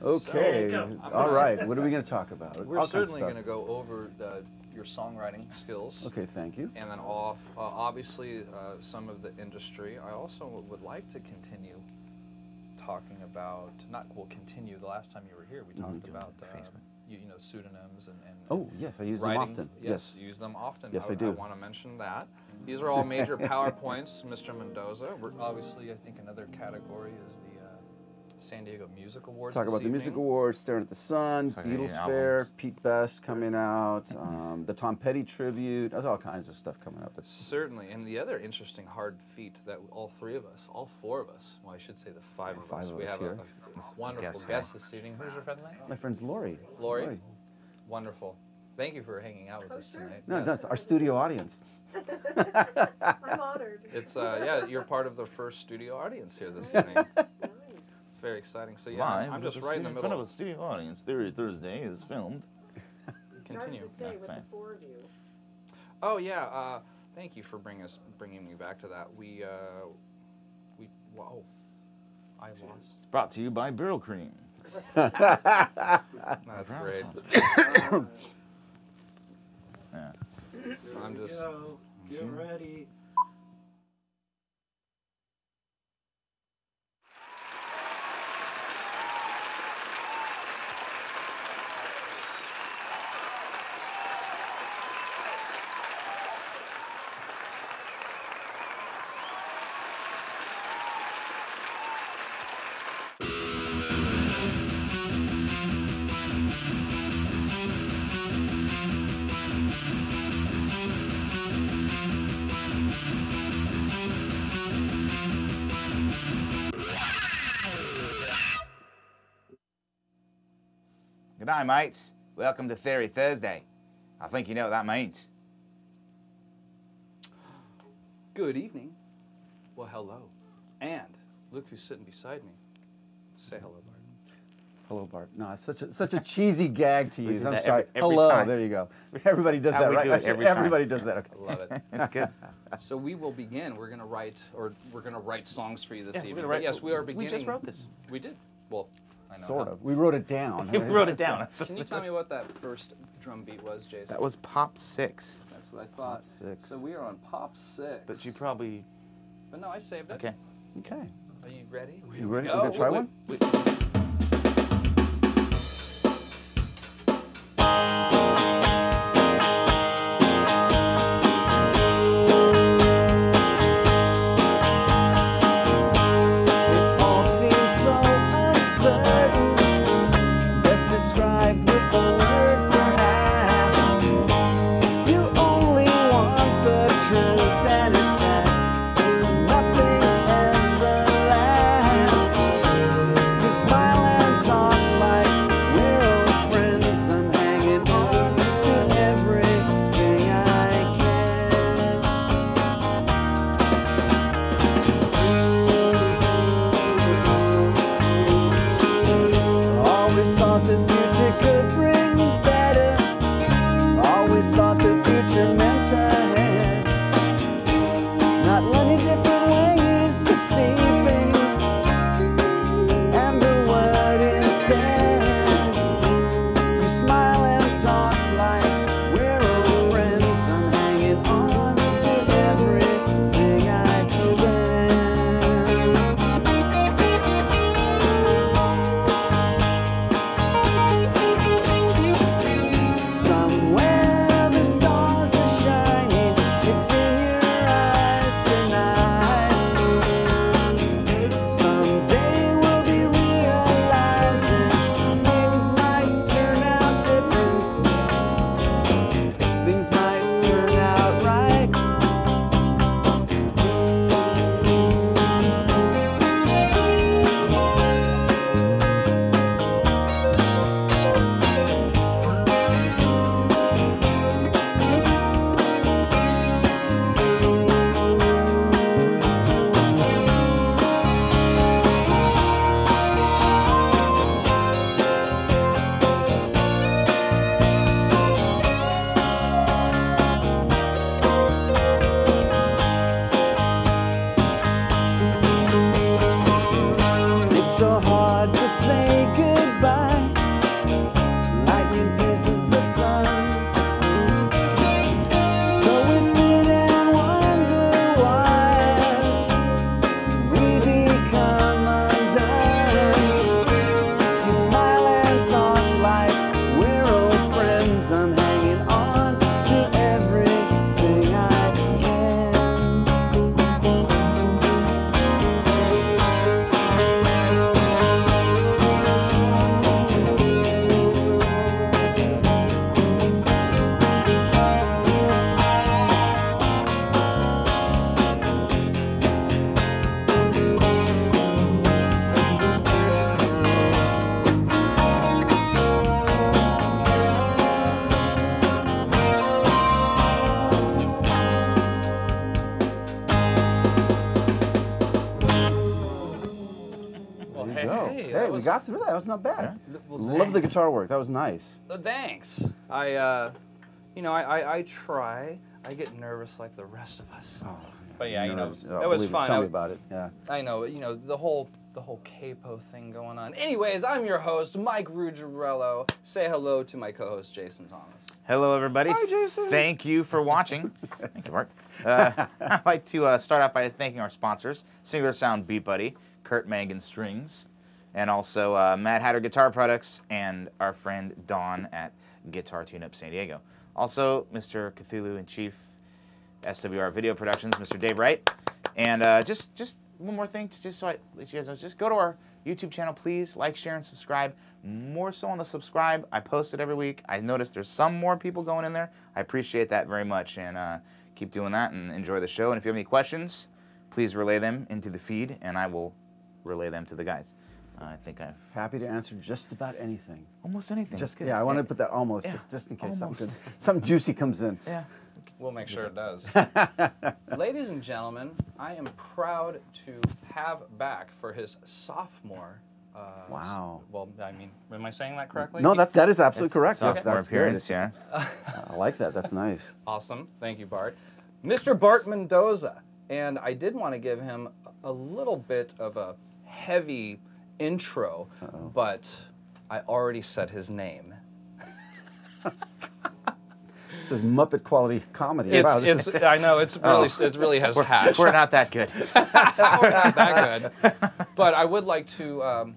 Okay. So, all right. What are we going to talk about? We're certainly going to go over your songwriting skills. Okay, thank you. And then obviously some of the industry. I also would like to continue talking about, continue the last time you were here, we talked about pseudonyms and oh, yes, I use writing. them often. Yes, use them often. Yes, I do. I want to mention that. These are all major PowerPoints, Mr. Mendoza. Obviously, I think another category is the San Diego Music Awards. Talk about the Music Awards, Staring at the Sun, Beatles Fair, Pete Best coming out, the Tom Petty tribute. There's all kinds of stuff coming up. Certainly, and the other interesting hard feat that all four of us, well, I should say the five of us, we have a wonderful guest this evening. Who's your friend's name? My friend's Lori. Lori. Wonderful. Thank you for hanging out with us tonight. No, that's our studio audience. I'm honored. It's yeah, you're part of the first studio audience here this evening. It's very exciting. So yeah, I'm just right in the middle of a studio audience. Theory Thursday is filmed. Continue to say with the four of you. Oh yeah, thank you for bringing me back to that. Whoa, I lost. It's brought to you by Burl Cream. That's great. Yeah. So I'm just get ready. Good night, mates. Welcome to Theory Thursday. I think you know what that means. good evening. Well, hello. And look who's sitting beside me. Say hello, Bart. Hello, Bart. No, it's such a cheesy gag to use. I'm that sorry. every Hello. time. There you go. Everybody does that, right? Everybody does that. Okay. I love it. It's good. So we will begin. We're gonna write songs for you this evening. Write, yes, we are beginning. We just wrote this. We did. Well, I know. Sort of. We wrote it down. We wrote it down. Can you tell me what that first drum beat was, Jason? That was Pop 6. That's what I thought. Pop 6. So we are on Pop 6. But you probably... But no, I saved it. Okay. Okay. Are you ready? You ready? We're gonna try one? This got through that. That was not bad. Yeah. Well, love the guitar work. That was nice. Thanks. You know, I try. I get nervous like the rest of us. Oh, but yeah, you know, it was fun. Tell me about it. Yeah. I know. You know, the whole capo thing going on. Anyways, I'm your host, MikeRuggirello. Say hello to my co-host, Jason Thomas. Hello, everybody. Hi, Jason. Thank you for watching. Thank you, Bart. I'd like to start out by thanking our sponsors, Singular Sound Beat Buddy, Kurt Mangan Strings, and also Mad Hatter Guitar Products, and our friend Dawn at Guitar Tune-Up San Diego. Also, Mr. Cthulhu in Chief, SWR Video Productions, Mr. Dave Wright. And just one more thing, just so I let you guys know, just go to our YouTube channel, please. Like, share, and subscribe. More so on the subscribe. I post it every week. I noticed there's some more people going in there. I appreciate that very much. And keep doing that and enjoy the show. And if you have any questions, please relay them into the feed, and I will relay them to the guys. I think I'm happy to answer just about anything. Almost anything. Just yeah, I want to put that almost just in case something juicy comes in. Yeah. We'll make sure it does. Ladies and gentlemen, I am proud to have back for his sophomore. Wow. Well, I mean, am I saying that correctly? No, that is absolutely correct. Sophomore that's appearance, good. yeah. I like that. That's nice. Awesome. Thank you, Bart. Mr. Bart Mendoza. And I did want to give him a little bit of a heavy intro, but I already said his name. This is Muppet quality comedy. I know it really has hatched. We're not that good. We're not that good. But I would like to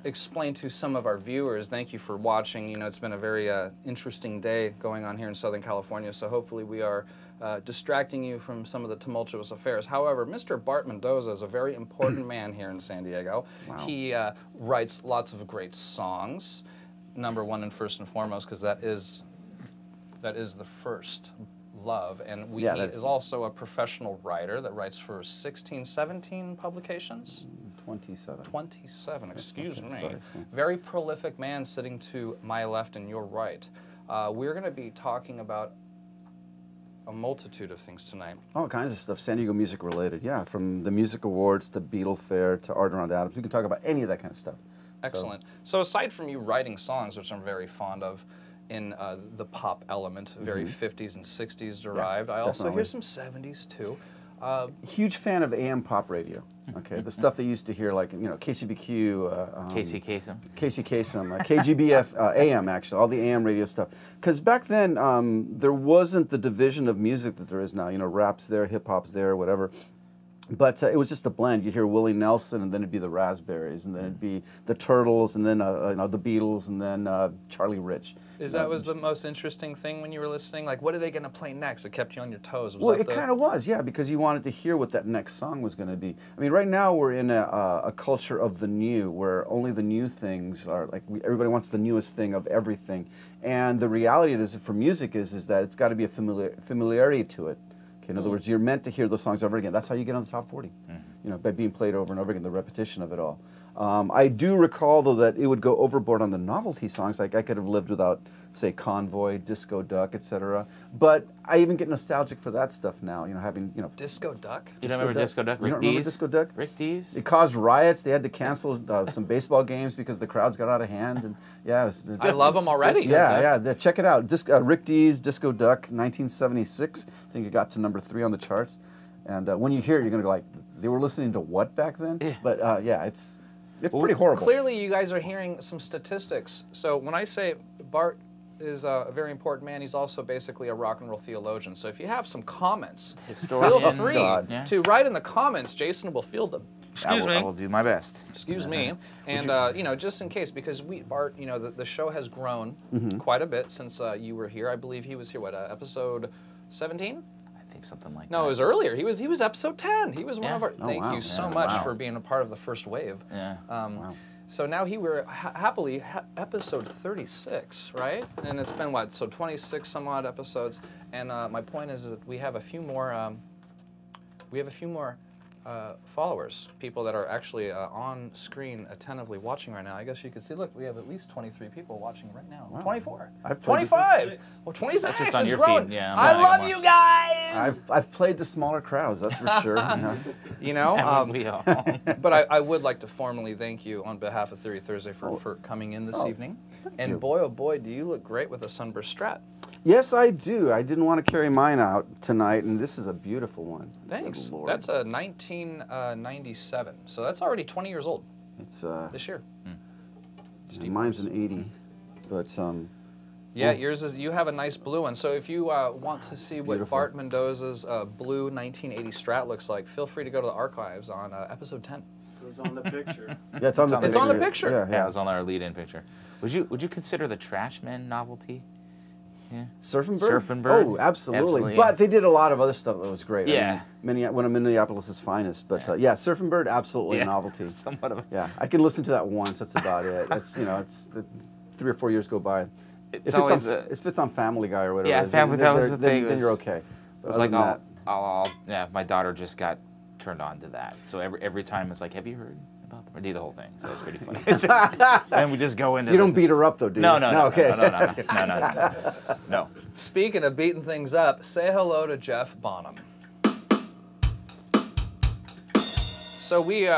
explain to some of our viewers. Thank you for watching. You know, it's been a very interesting day going on here in Southern California. So hopefully we are distracting you from some of the tumultuous affairs. However, Mr. Bart Mendoza is a very important man here in San Diego. Wow. He writes lots of great songs. Number one and first and foremost, because that is the first love. And he is also a professional writer that writes for 16, 17 publications? 27. 27, excuse me. Sorry. Very prolific man sitting to my left and your right. We're going to be talking about a multitude of things tonight. All kinds of stuff, San Diego music related. Yeah, from the music awards to Beatle Fair to Art Around Adams. We can talk about any of that kind of stuff. Excellent. So aside from you writing songs, which I'm very fond of, in the pop element, very 50s and 60s derived. Yeah, I also hear some 70s too. Huge fan of AM pop radio. Okay, the stuff they used to hear, like KCBQ, Casey Kasem, KGBF, AM actually, all the AM radio stuff. Because back then there wasn't the division of music that there is now. You know, rap's there, hip hop's there, whatever. But it was just a blend. You'd hear Willie Nelson, and then it'd be the Raspberries, and then it'd be the Turtles, and then the Beatles, and then Charlie Rich. That was the most interesting thing when you were listening? Like, what are they going to play next? It kept you on your toes. Well, it kind of was, yeah, because you wanted to hear what that next song was going to be. I mean, right now we're in a culture of the new, where only the new things are, like, everybody wants the newest thing of everything. And the reality is, for music is that it's got to be a familiarity to it. Okay, in other words, you're meant to hear those songs over again. That's how you get on the top 40, you know, by being played over and over again, the repetition of it all. I do recall, though, that it would go overboard on the novelty songs. Like, I could have lived without, say, Convoy, Disco Duck, etc. But I even get nostalgic for that stuff now, you know, having, you know... Disco Duck? You don't remember Disco Duck? You don't remember Disco Duck? Rick Dees? It caused riots. They had to cancel some baseball games because the crowds got out of hand. And yeah, I love them already. Yeah. Check it out. Rick Dees, Disco Duck, 1976. I think it got to number 3 on the charts. And when you hear it, you're going to go like, they were listening to what back then? Yeah. But yeah, it's pretty horrible. Clearly, you guys are hearing some statistics. So when I say Bart is a very important man, he's also basically a rock and roll theologian. So if you have some comments, feel free to write in the comments. Jason will field them. I will do my best. Excuse me. And, you know, just in case, because Bart, you know, the show has grown quite a bit since you were here. I believe he was here, what, episode 17? I think something like that. No, it was earlier. He was episode 10. He was one of our... Thank you so much for being a part of the first wave. Yeah. So now we're happily episode 36, right? And it's been, what, so 26 some odd episodes. And my point is that we have a few more followers, people that are actually on screen attentively watching right now. I guess you can see, look, we have at least 23 people watching right now. Wow. 24. 25. Well, 26. That's just on your growing. feed. Yeah, I love you guys. I've played to smaller crowds, that's for sure. You know, we all. but I would like to formally thank you on behalf of Theory Thursday for coming in this evening. And boy, oh boy, do you look great with a sunburst Strat. Yes, I do. I didn't want to carry mine out tonight, and this is a beautiful one. Thanks. That's a 1997, so that's already 20 years old. It's this year. Mine's an 80, but yeah, yours is. You have a nice blue one. So if you want to see what Bart Mendoza's blue 1980 Strat looks like, feel free to go to the archives on episode 10. It was on the picture. Yeah, it's on the picture. It's on the picture. Yeah, it was on our lead-in picture. Would you consider the Trashmen novelty? Yeah. Surf and Bird? Surf and Bird? Oh, absolutely. Yeah. But they did a lot of other stuff that was great. Yeah. I mean, one of Minneapolis' finest. But yeah, Surf and Bird, absolutely a novelty. Somewhat of a... Yeah, I can listen to that once. That's about it. It's, you know, it's 3 or 4 years go by. It's if always if it's on Family Guy or whatever. Yeah, Family. That was the thing. Then you're okay. It was like, yeah, my daughter just got turned on to that. So every time it's like, have you heard about them? Or do the whole thing. So it's pretty funny. And we just go into. You don't beat her up though, do you? No, okay. No. Speaking of beating things up, say hello to Jeff Bonham. So we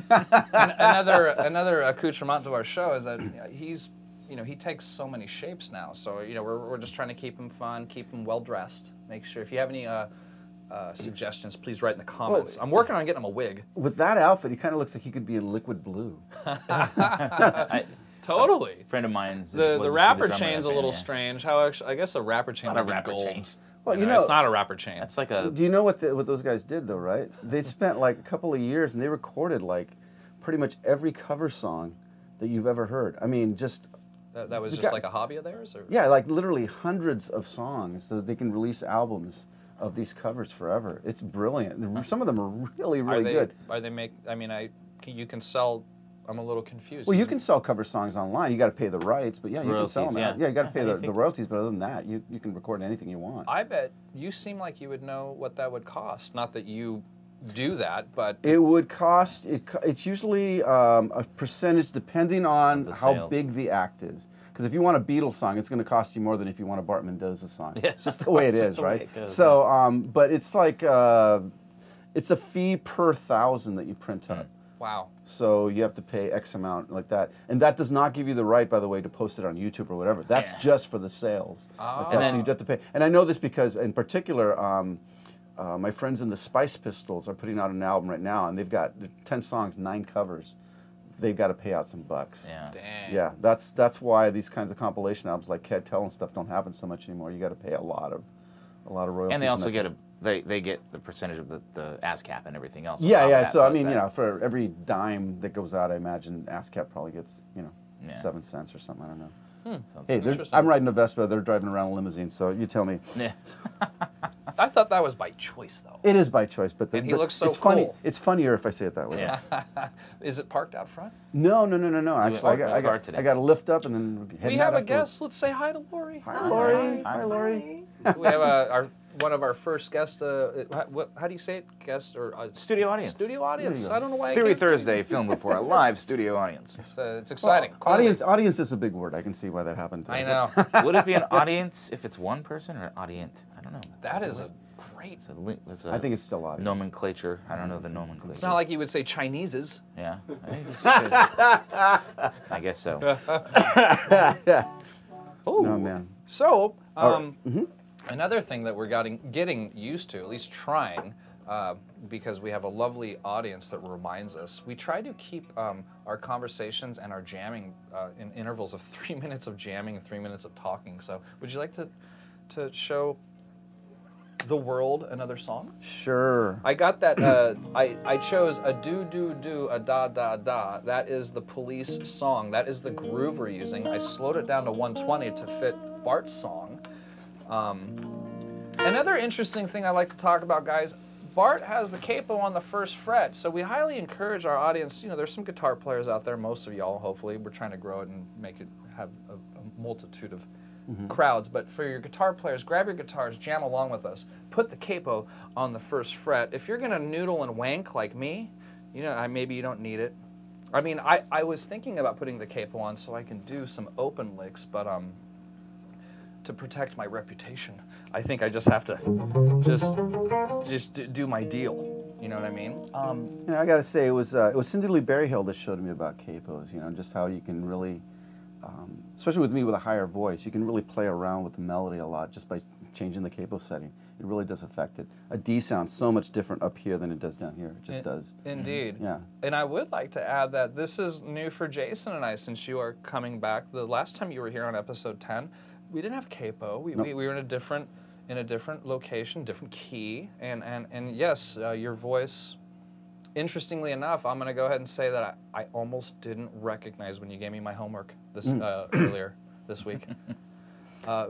another accoutrement to our show is that he's, you know, he takes so many shapes now. So, you know, we're just trying to keep him fun, keep him well dressed. Make sure if you have any suggestions, please write in the comments. I'm working on getting him a wig. With that outfit, he kind of looks like he could be in liquid blue. Totally. A friend of mine's. The rapper chain's a little strange. How actually, I guess a rapper chain would be gold. Chain. Well, you know, it's not a rapper chain. That's like a. Do you know what those guys did though? Right? They spent like a couple of years and they recorded like pretty much every cover song that you've ever heard. I mean, just. That was just like a hobby of theirs, or? Yeah, like literally hundreds of songs so that they can release albums of these covers forever. It's brilliant. Some of them are really, really good. Are they make? I mean, you can sell. I'm a little confused. Well, you can sell cover songs online. You got to pay the rights, but yeah, you royalties, can sell them. yeah. Yeah, you got to pay the royalties, but other than that, you can record anything you want. I bet you seem like you would know what that would cost. Not that you do that, but it would cost. It's usually a percentage depending on how big the act is. Because if you want a Beatles song, it's going to cost you more than if you want a Bart Mendoza song. Yeah. It's just the way it is, right? It goes, so, but it's like it's a fee per 1,000 that you print up. Wow. So you have to pay X amount like that. And that does not give you the right, by the way, to post it on YouTube or whatever. That's just for the sales. Oh. And then you have to pay. And I know this because, in particular, my friends in the Spice Pistols are putting out an album right now, and they've got 10 songs, 9 covers. They've got to pay out some bucks. Yeah. Dang. Yeah, that's why these kinds of compilation albums like Cat Tell and stuff don't happen so much anymore. You got to pay a lot of royalties. And they also get they get the percentage of the ASCAP and everything else. Yeah. So I mean, you know, for every dime that goes out, I imagine ASCAP probably gets 7 cents or something. I don't know. Hey, I'm riding a Vespa. They're driving around a limousine. So you tell me. Yeah. I thought that was by choice, though. It is by choice, but he looks so it's cool. funny. It's funnier if I say it that way. Yeah. Is it parked out front? No. Actually, I got to lift up and then. We have a guest. Let's say hi to Lori. Hi, Lori. Hi, Lori. We have one of our first guests. How do you say it? Guest or studio audience? Studio audience. I don't know why. Theory Thursday filmed before a live studio audience. It's exciting. Well, audience is a big word. I can see why that happened. I know. Would it be an audience if it's one person or an audience? I don't know. That is a great. I think it's still audience. Nomenclature. I don't know the nomenclature. It's not like you would say Chinese's. Yeah. I guess so. Oh no, man. So, another thing that we're getting used to, at least trying, because we have a lovely audience that reminds us, we try to keep our conversations and our jamming in intervals of 3 minutes of jamming and 3 minutes of talking. So would you like to show the world another song? Sure. I got that, I chose a do, a da. That is the Police song. That is the groove we're using. I slowed it down to 120 to fit Bart's song. Another interesting thing I like to talk about, guys, Bart has the capo on the 1st fret, so we highly encourage our audience, there's some guitar players out there, most of y'all, hopefully. We're trying to grow it and make it have a multitude of crowds, but for your guitar players, grab your guitars, jam along with us, put the capo on the first fret. If you're gonna noodle and wank like me, you know, maybe you don't need it. I mean, I was thinking about putting the capo on so I can do some open licks, but to protect my reputation, I think I just have to just do my deal. You know what I mean? You know, I got to say, it was Cindy Lee Berryhill that showed me about capos. You know, just how you can really, especially with me with a higher voice, you can really play around with the melody a lot just by changing the capo setting. It really does affect it. A D sounds so much different up here than it does down here. It just does. Indeed. Yeah. And I would like to add that this is new for Jason and I since you are coming back. The last time you were here on episode 10, we didn't have capo. We were in a different location, different key, and yes, your voice. Interestingly enough, I'm going to go ahead and say that I almost didn't recognize when you gave me my homework this earlier this week.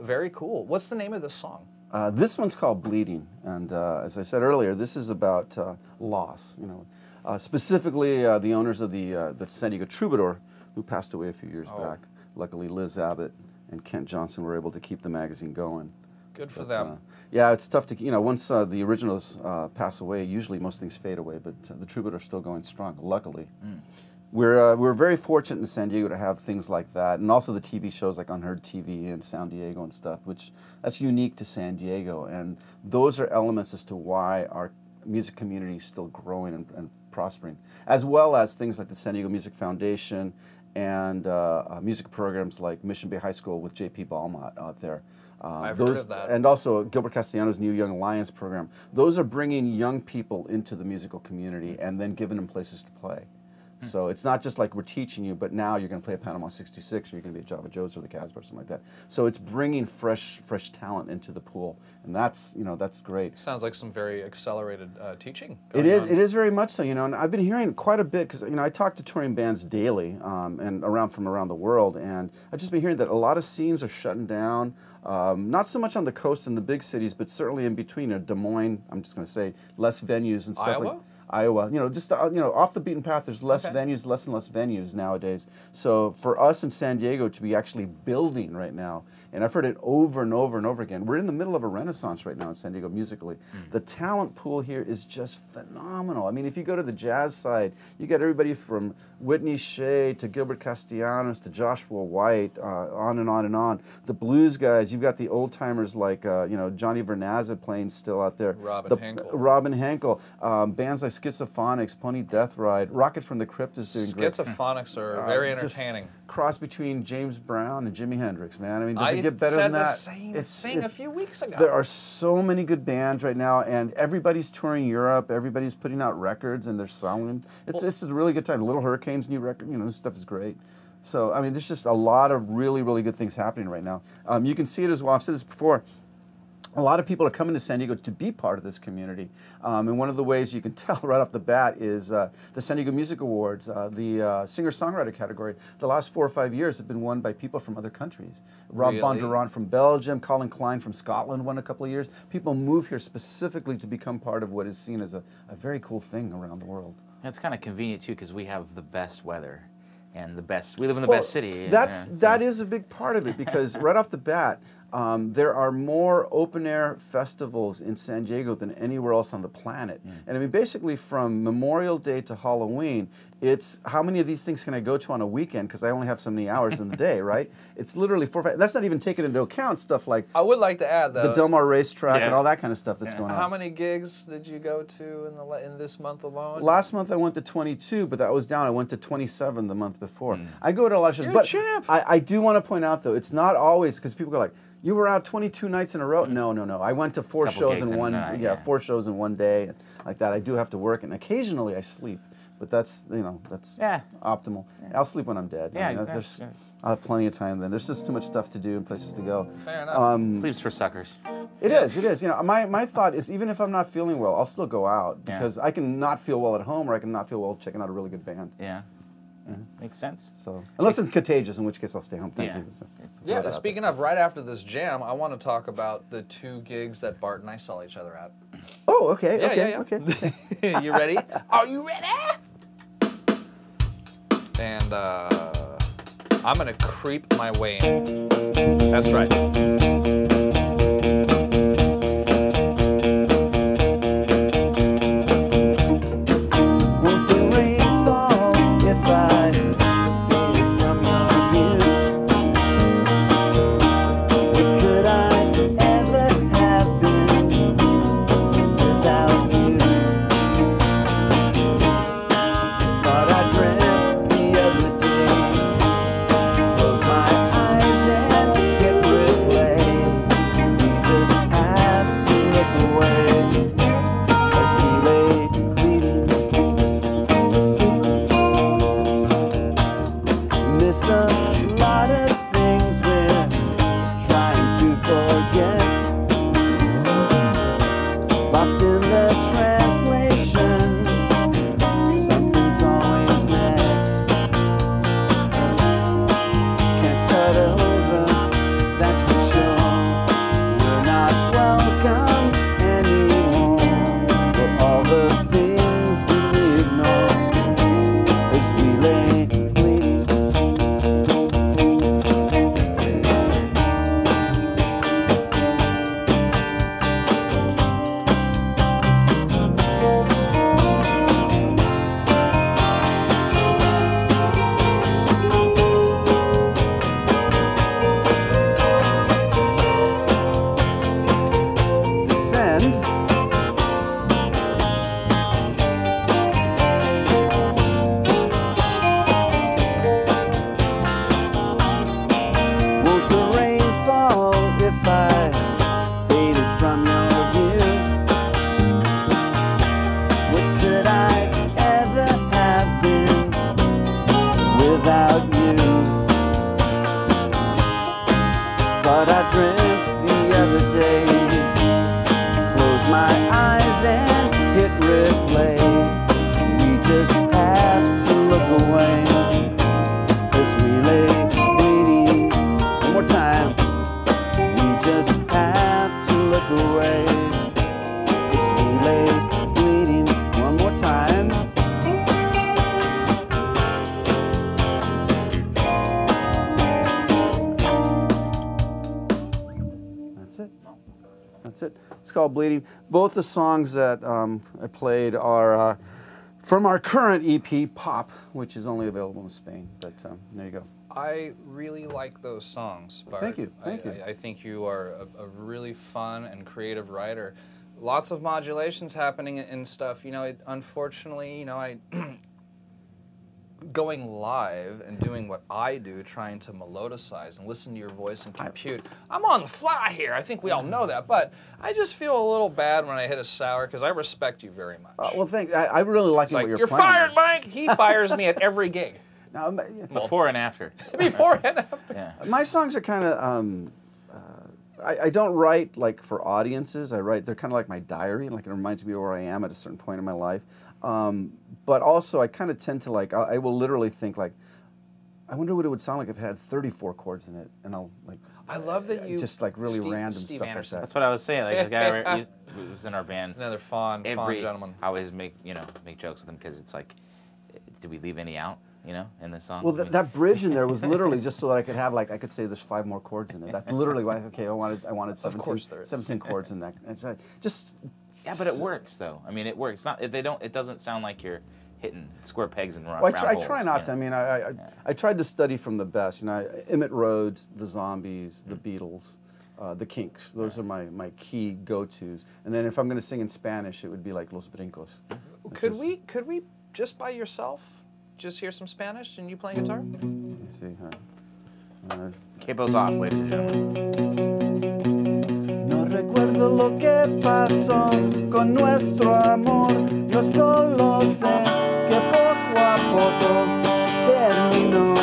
Very cool. What's the name of this song? This one's called Bleeding, and as I said earlier, this is about loss. You know, specifically the owners of the San Diego Troubadour, who passed away a few years back. Luckily, Liz Abbott and Kent Johnson were able to keep the magazine going. Good for them. Yeah, it's tough to, you know, once the originals pass away, usually most things fade away, but the Troubadour's still going strong, luckily. We're very fortunate in San Diego to have things like that, and also the TV shows like Unheard TV and San Diego and stuff, which that's unique to San Diego, and those are elements as to why our music community is still growing and prospering, as well as things like the San Diego Music Foundation and music programs like Mission Bay High School with J.P. Balmont out there. I've heard of that. And also Gilbert Castellanos' New Young Alliance program. Those are bringing young people into the musical community and then giving them places to play. So it's not just like we're teaching you, but now you're going to play a Panama 66, or you're going to be a Java Joe's or the Casbah or something like that. So it's bringing fresh talent into the pool, and that's, you know, that's great. Sounds like some very accelerated teaching. It is very much so, you know, and I've been hearing quite a bit because, you know, I talk to touring bands daily and from around the world, and I've just been hearing that a lot of scenes are shutting down. Not so much on the coast in the big cities, but certainly in between. Des Moines, I'm just going to say, less venues and stuff. Iowa? Iowa, you know, just you know, off the beaten path. There's less venues, less and less venues nowadays. So for us in San Diego to be actually building right now, and I've heard it over and over and over again. We're in the middle of a renaissance right now in San Diego musically. The talent pool here is just phenomenal. I mean, if you go to the jazz side, you got everybody from Whitney Shea to Gilbert Castellanos to Joshua White, on and on and on. The blues guys, you've got the old timers like you know, Johnny Vernazza playing still out there. Robin Henkel. Bands like Schizophonics, Pony Death Ride, Rocket from the Crypt is doing great. Schizophonics are very entertaining. Cross between James Brown and Jimi Hendrix, man. I mean, does it get better than that? I said the same thing a few weeks ago. There are so many good bands right now, and everybody's touring Europe. Everybody's putting out records, and they're selling. It's a really good time. Little Hurricane's new record, you know, this stuff is great. So, I mean, there's just a lot of really, really good things happening right now. You can see it as well. I've said this before. A lot of people are coming to San Diego to be part of this community. And one of the ways you can tell right off the bat is the San Diego Music Awards, the singer-songwriter category. The last 4 or 5 years have been won by people from other countries. Rob Bondurant from Belgium, Colin Klein from Scotland won a couple of years. People move here specifically to become part of what is seen as a very cool thing around the world. It's kind of convenient, too, because we have the best weather. And we live in the best city. That is a big part of it, because right off the bat, there are more open-air festivals in San Diego than anywhere else on the planet. And I mean, basically from Memorial Day to Halloween, it's how many of these things can I go to on a weekend, because I only have so many hours in the day, right? It's literally 4 or 5. That's not even taking into account stuff like I would like to add, though, the Del Mar racetrack and all that kind of stuff that's going on. How many gigs did you go to in this month alone? Last month I went to 22, but that was down. I went to 27 the month before. I go to a lot of shows, but I do want to point out, though, it's not always, because people go like, you were out 22 nights in a row. No. I went to 4 shows in one. 4 shows in one day, like that. I do have to work, and occasionally I sleep, but that's, you know, that's optimal. I'll sleep when I'm dead. I mean, I'll have plenty of time then. There's just too much stuff to do and places to go. Fair enough. Sleep's for suckers. It is. You know, my thought is, even if I'm not feeling well, I'll still go out, because I can not feel well at home, or I can not feel well checking out a really good band. Makes sense. So unless it's contagious, in which case I'll stay home. Thank you. Yeah, speaking of, right after this jam, I want to talk about the 2 gigs that Bart and I saw each other at. Oh, okay. Okay. You ready? Are you ready? And I'm gonna creep my way in. That's right. That's it. It's called Bleeding. Both the songs that I played are from our current EP, Pop, which is only available in Spain. But there you go. I really like those songs, Bart. Thank you. Thank you. I think you are a really fun and creative writer. Lots of modulations happening and stuff. You know, unfortunately, you know, going live and doing what I do, trying to melodicize and listen to your voice and compute. I'm on the fly here. I think we all know that, but I just feel a little bad when I hit a sour because I respect you very much. Well, thank. I really like what you're You're playing. fired, Mike. He fires me at every gig. Now, before and after. Before and after. Yeah. My songs are kind of. I don't write like for audiences. They're kind of like my diary. Like it reminds me of where I am at a certain point in my life. But also, I kind of tend to like. I will literally think like, I wonder what it would sound like if it had 34 chords in it, and I'll like. I love that you just like really random Steve stuff Anderson. like that. That's what I was saying. Like the guy who was in our band. He's another fond gentleman. I always make jokes with him because it's like, did we leave any out? You know, in this song. Well, that bridge in there was literally just so that I could have like I could say there's 5 more chords in it. That's literally why. Okay, I wanted 17 chords in that. It's just. Yeah, but it works though. I mean, it works. It doesn't sound like you're hitting square pegs and round Well, holes. I try not to. I mean, I tried to study from the best. You know, Emmett Rhodes, the Zombies, the Beatles, the Kinks. Those are my key go-tos. And then if I'm going to sing in Spanish, it would be like Los Brincos. Could we just by yourself just hear some Spanish and you playing guitar? Let's see. Capo's off, ladies and gentlemen. No recuerdo lo que pasó con nuestro amor. Yo solo sé que poco a poco terminó.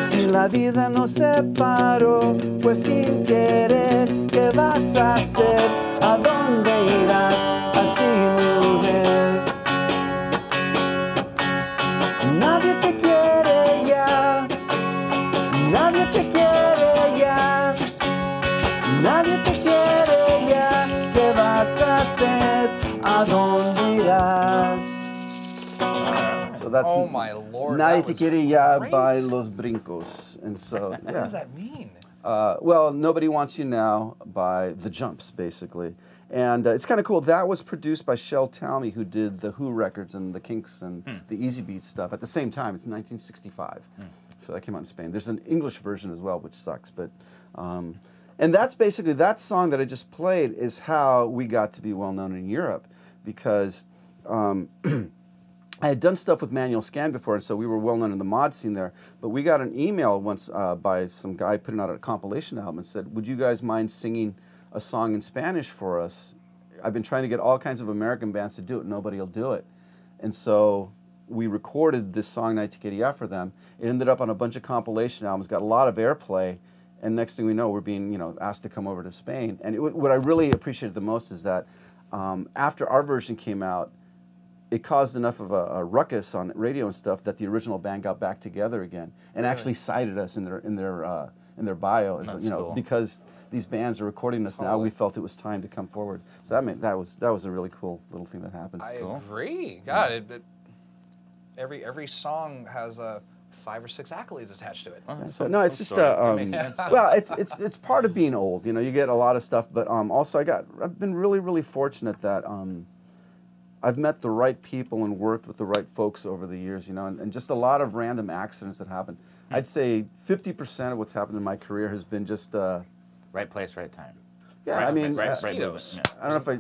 Si la vida nos separó, fue sin querer. ¿Qué vas a hacer? ¿A dónde irás? Así, mujer. Nadie te quiere ya. Nadie te quiere ya. Nadie te quiere ya. ¿Qué vas a hacer? ¿A dónde irás? So that's Oh my Lord! Nadie that te was quiere ya great. by los brincos. And so, What yeah. does that mean? Well, Nobody Wants You Now by The Jumps, basically. And it's kind of cool. That was produced by Shel Talmy, who did the Who records and the Kinks and the Easy Beat stuff at the same time. It's 1965. So that came out in Spain. There's an English version as well, which sucks. But and that's basically, that song that I just played is how we got to be well known in Europe, because I had done stuff with Manuel Scan before, and so we were well known in the mod scene there. But we got an email once by some guy putting out a compilation album and said, would you guys mind singing a song in Spanish for us? I've been trying to get all kinds of American bands to do it. Nobody will do it. And so we recorded this song, Night to Quería, for them. It ended up on a bunch of compilation albums, got a lot of airplay, and next thing we know, we're being asked to come over to Spain. And what I really appreciated the most is that after our version came out, it caused enough of a ruckus on radio and stuff that the original band got back together again and actually cited us in their bio, as, cool. because these bands are recording us now. We felt it was time to come forward. So that was a really cool little thing that happened. I agree. God, every song has 5 or 6 accolades attached to it. So no, it's just well, it's part of being old. You get a lot of stuff, but also I've been really fortunate that I've met the right people and worked with the right folks over the years, and just a lot of random accidents that happen. I'd say 50% of what's happened in my career has been just right place, right time. Yeah, right, I mean, right I movement. don't know if I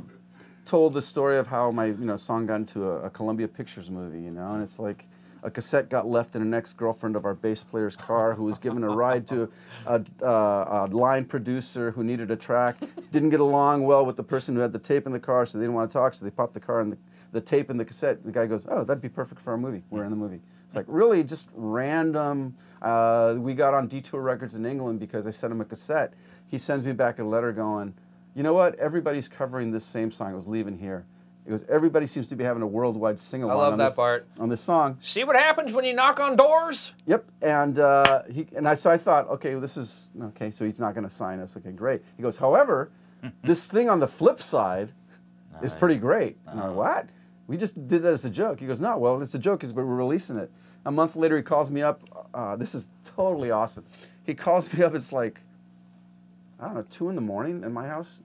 told the story of how my song got into a Columbia Pictures movie, and it's like a cassette got left in an ex-girlfriend of our bass player's car who was given a ride to a line producer who needed a track. Didn't get along well with the person who had the tape in the car, so they didn't want to talk, so they popped the car and the tape in the cassette. The guy goes, oh, that'd be perfect for our movie. We're in the movie. It's like really just random. We got on Detour Records in England because I sent him a cassette. He sends me back a letter going, you know what, everybody's covering this same song. I was leaving here. He goes, everybody seems to be having a worldwide sing-along I love that, Bart. on this song. See what happens when you knock on doors? Yep, and so I thought, okay, well, this is, okay, so he's not going to sign us. Okay, great. He goes, however, this thing on the flip side is pretty great. And I'm like, what? We just did that as a joke. He goes, no, well, it's a joke because we're releasing it. A month later, he calls me up. This is totally awesome. He calls me up. It's like, I don't know, 2 in the morning in my house.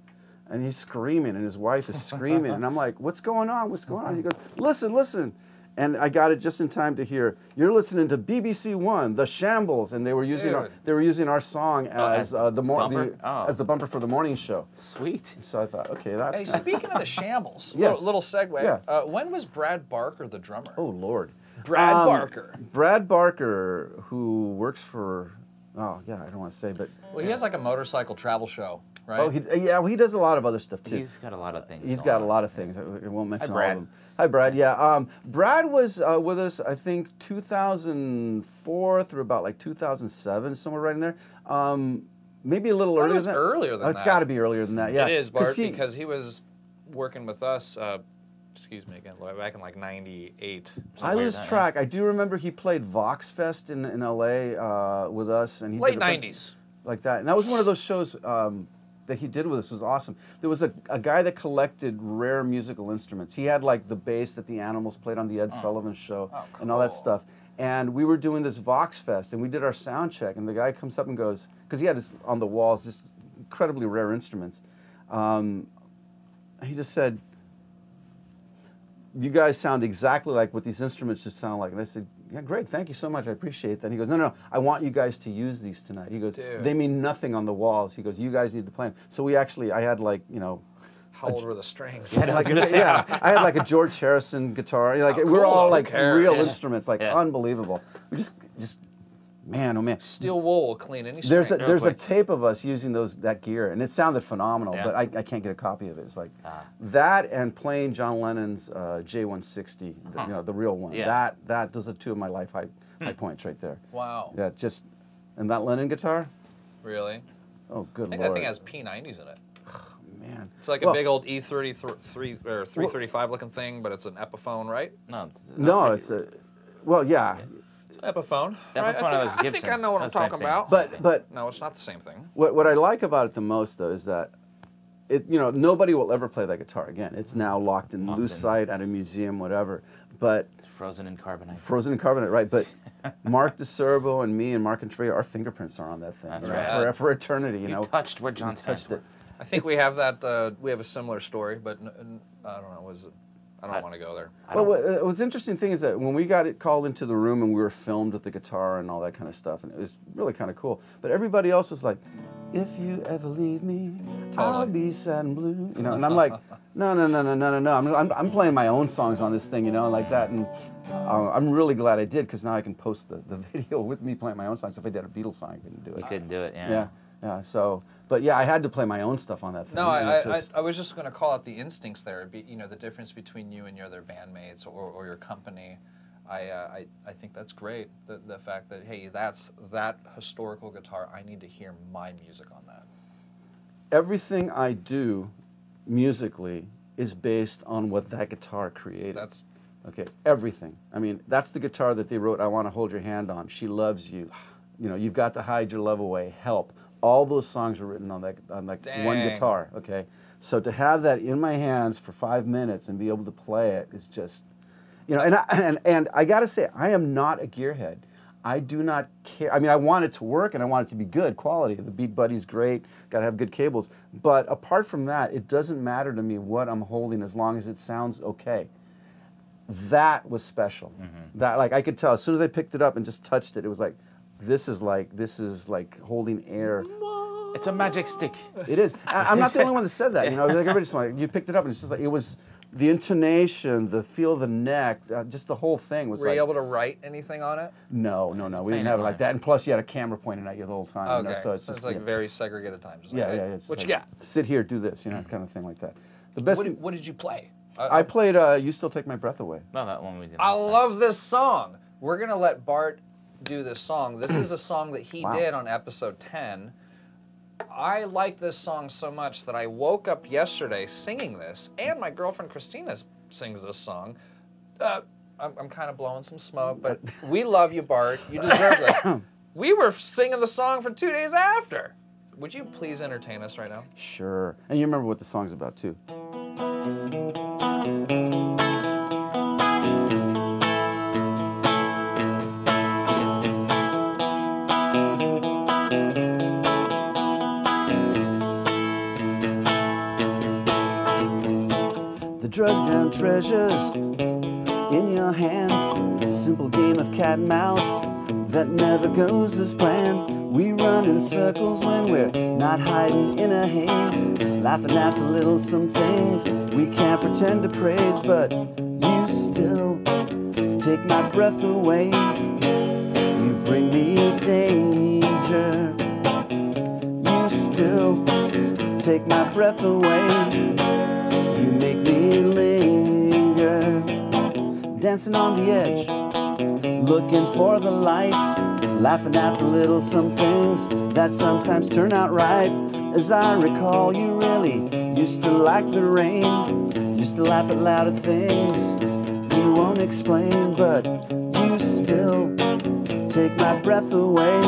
And he's screaming, and his wife is screaming. And I'm like, what's going on? What's going on? He goes, listen. And I got it just in time to hear, you're listening to BBC One, The Shambles. And they were using our song as as the bumper for the morning show. Sweet. So I thought, okay, that's Hey, speaking of The Shambles, Yes. little segue. Yeah. When was Brad Barker the drummer? Oh, Lord. Brad Barker. Brad Barker, who works for, I don't want to say, but... Well, he has like a motorcycle travel show, right? Oh, he does a lot of other stuff, too. He's got a lot of things. He's got a lot of things. I won't mention all Brad. of them. Hi, Brad. Yeah, Brad was with us, I think, 2004 through about like 2007, somewhere right in there. Maybe a little earlier than that. Earlier than that. It's got to be earlier than that, yeah. It is, Bart, because he was working with us, excuse me again, back in like 98. I lose track. I do remember he played Vox Fest in L.A. With us. And he Late did 90s. Like that. And that was one of those shows that he did with us. Was awesome. There was a guy that collected rare musical instruments. He had like the bass that the Animals played on the Ed Sullivan Show and all that stuff. And we were doing this Vox Fest, and we did our sound check, and the guy comes up and goes, because he had this on the walls, just incredibly rare instruments. He just said, you guys sound exactly like what these instruments should sound like. And I said, yeah, great, thank you so much, I appreciate that. And he goes, no, I want you guys to use these tonight. He goes, Dude. They mean nothing on the walls. He goes, you guys need to play them. So I had like, How old were the strings? I had like a George Harrison guitar. Like Oh, we're cool. all Who like cares? real Yeah. instruments, like unbelievable. We just man, oh man. Steel wool will clean any There's string. a tape of us using that gear, and it sounded phenomenal, Yeah. but I can't get a copy of it. It's like that and playing John Lennon's J160, the real one. Yeah. Those are two of my life high points right there. Wow. Yeah, and that Lennon guitar. Really? Oh, good I think Lord. that thing has P90s in it. Man. It's like a big old E33 or 335 looking thing, but it's an Epiphone, right? No, it's a. Well, yeah. It's an Epiphone. Epiphone Right? I think I know what I'm That's the same talking thing. about. But No, it's not the same thing. what I like about it the most, though, is that nobody will ever play that guitar again. It's now locked in Lucite at a museum, whatever. But Frozen in carbonite. Frozen in carbonite, right? But Mark DeCerbo and me and Mark and Trey, our fingerprints are on that thing. That's right. For eternity, you know. Touched where John's hands were. I think we have that. We have a similar story, but I don't know. I don't want to go there. Well, what's the interesting thing is that when we got it called into the room and we were filmed with the guitar and all that kind of stuff, and it was really kind of cool. But everybody else was like, "If you ever leave me, I'll be sad and blue," you know. And I'm like, no. I'm playing my own songs on this thing, you know, like that. And I'm really glad I did, because now I can post the video with me playing my own songs. If I did a Beatles song, I couldn't do it. You couldn't do it, yeah. Yeah. So, but yeah, I had to play my own stuff on that thing. No, I was just going to call out the instincts there. You know, the difference between you and your other bandmates or your company. I think that's great. The fact that, hey, that's that historical guitar. I need to hear my music on that. Everything I do musically is based on what that guitar created. That's okay. Everything. I mean, that's the guitar that they wrote. I Want to Hold Your Hand On. She Loves You. You know, You've Got to Hide Your Love Away. Help. All those songs were written on that one guitar. Okay. So to have that in my hands for 5 minutes and be able to play it is just, you know. And I got to say, I am not a gearhead. I do not care. I mean, I want it to work and I want it to be good quality. The Beat Buddy's great. Got to have good cables. But apart from that, it doesn't matter to me what I'm holding as long as it sounds okay. That was special. That, like, I could tell as soon as I picked it up and just touched it, it was like, this is like holding air. It's a magic stick. It is. I'm not the only one that said that. You know, like everybody just like, you picked it up and it's just like, it was the intonation, the feel of the neck, just the whole thing was. Were you able to write anything on it? No. We didn't have it like that. And plus, you had a camera pointing at you the whole time. Okay. You know, so it's just like very segregated time. Just like, yeah. hey, It's what like, you got? Sit here, do this. You know, kind of thing like that. The best. What did you play? I played "You Still Take My Breath Away." No, that one we did. I love this song. We're gonna let Bart do this song. This is a song that he did on episode 10. I like this song so much that I woke up yesterday singing this, and my girlfriend Christina sings this song. I'm kind of blowing some smoke, but we love you, Bart. You deserve this. We were singing the song for 2 days after. Would you please entertain us right now? Sure. And you remember what the song's about, too. Drugged down treasures in your hands. Simple game of cat and mouse that never goes as planned. We run in circles when we're not hiding in a haze, laughing at the little some things we can't pretend to praise. But you still take my breath away. You bring me danger. You still take my breath away. You make me linger, dancing on the edge, looking for the light, laughing at the little some things that sometimes turn out right. As I recall, you really used to like the rain, used to laugh at louder things you won't explain, but you still take my breath away.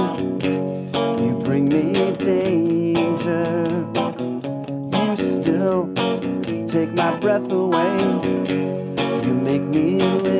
You bring me danger. You still take my breath away. You make me linger.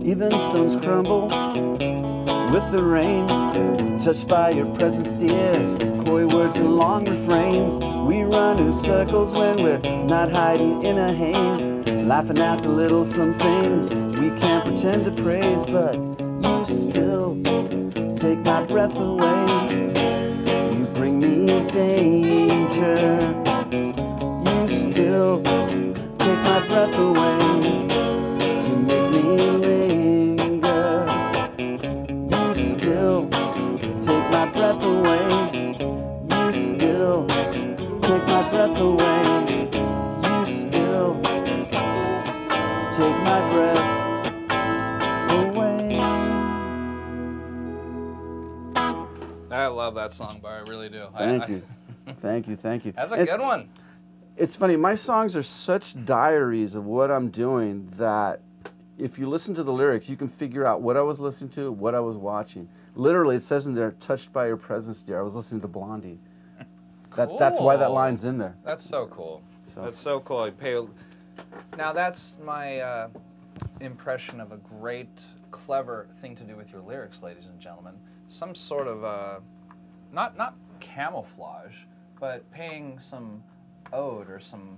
Even stones crumble with the rain, touched by your presence, dear. Coy words and long refrains. We run in circles when we're not hiding in a haze, laughing at the little some things we can't pretend to praise. But you still take my breath away. You bring me danger. You still take my breath away. You make me linger. You still take my breath away. You still take my breath away. You still take my breath away. I love that song, Bart. I really do. Thank you. Thank you. Thank you. That's a good one. It's funny. My songs are such diaries of what I'm doing that if you listen to the lyrics, you can figure out what I was listening to, what I was watching. Literally, it says in there, "Touched by your presence, dear." I was listening to Blondie. Cool. That's why that line's in there. That's so cool. So. That's so cool. Now that's my impression of a great, clever thing to do with your lyrics, ladies and gentlemen. Some sort of not camouflage, but paying some ode or some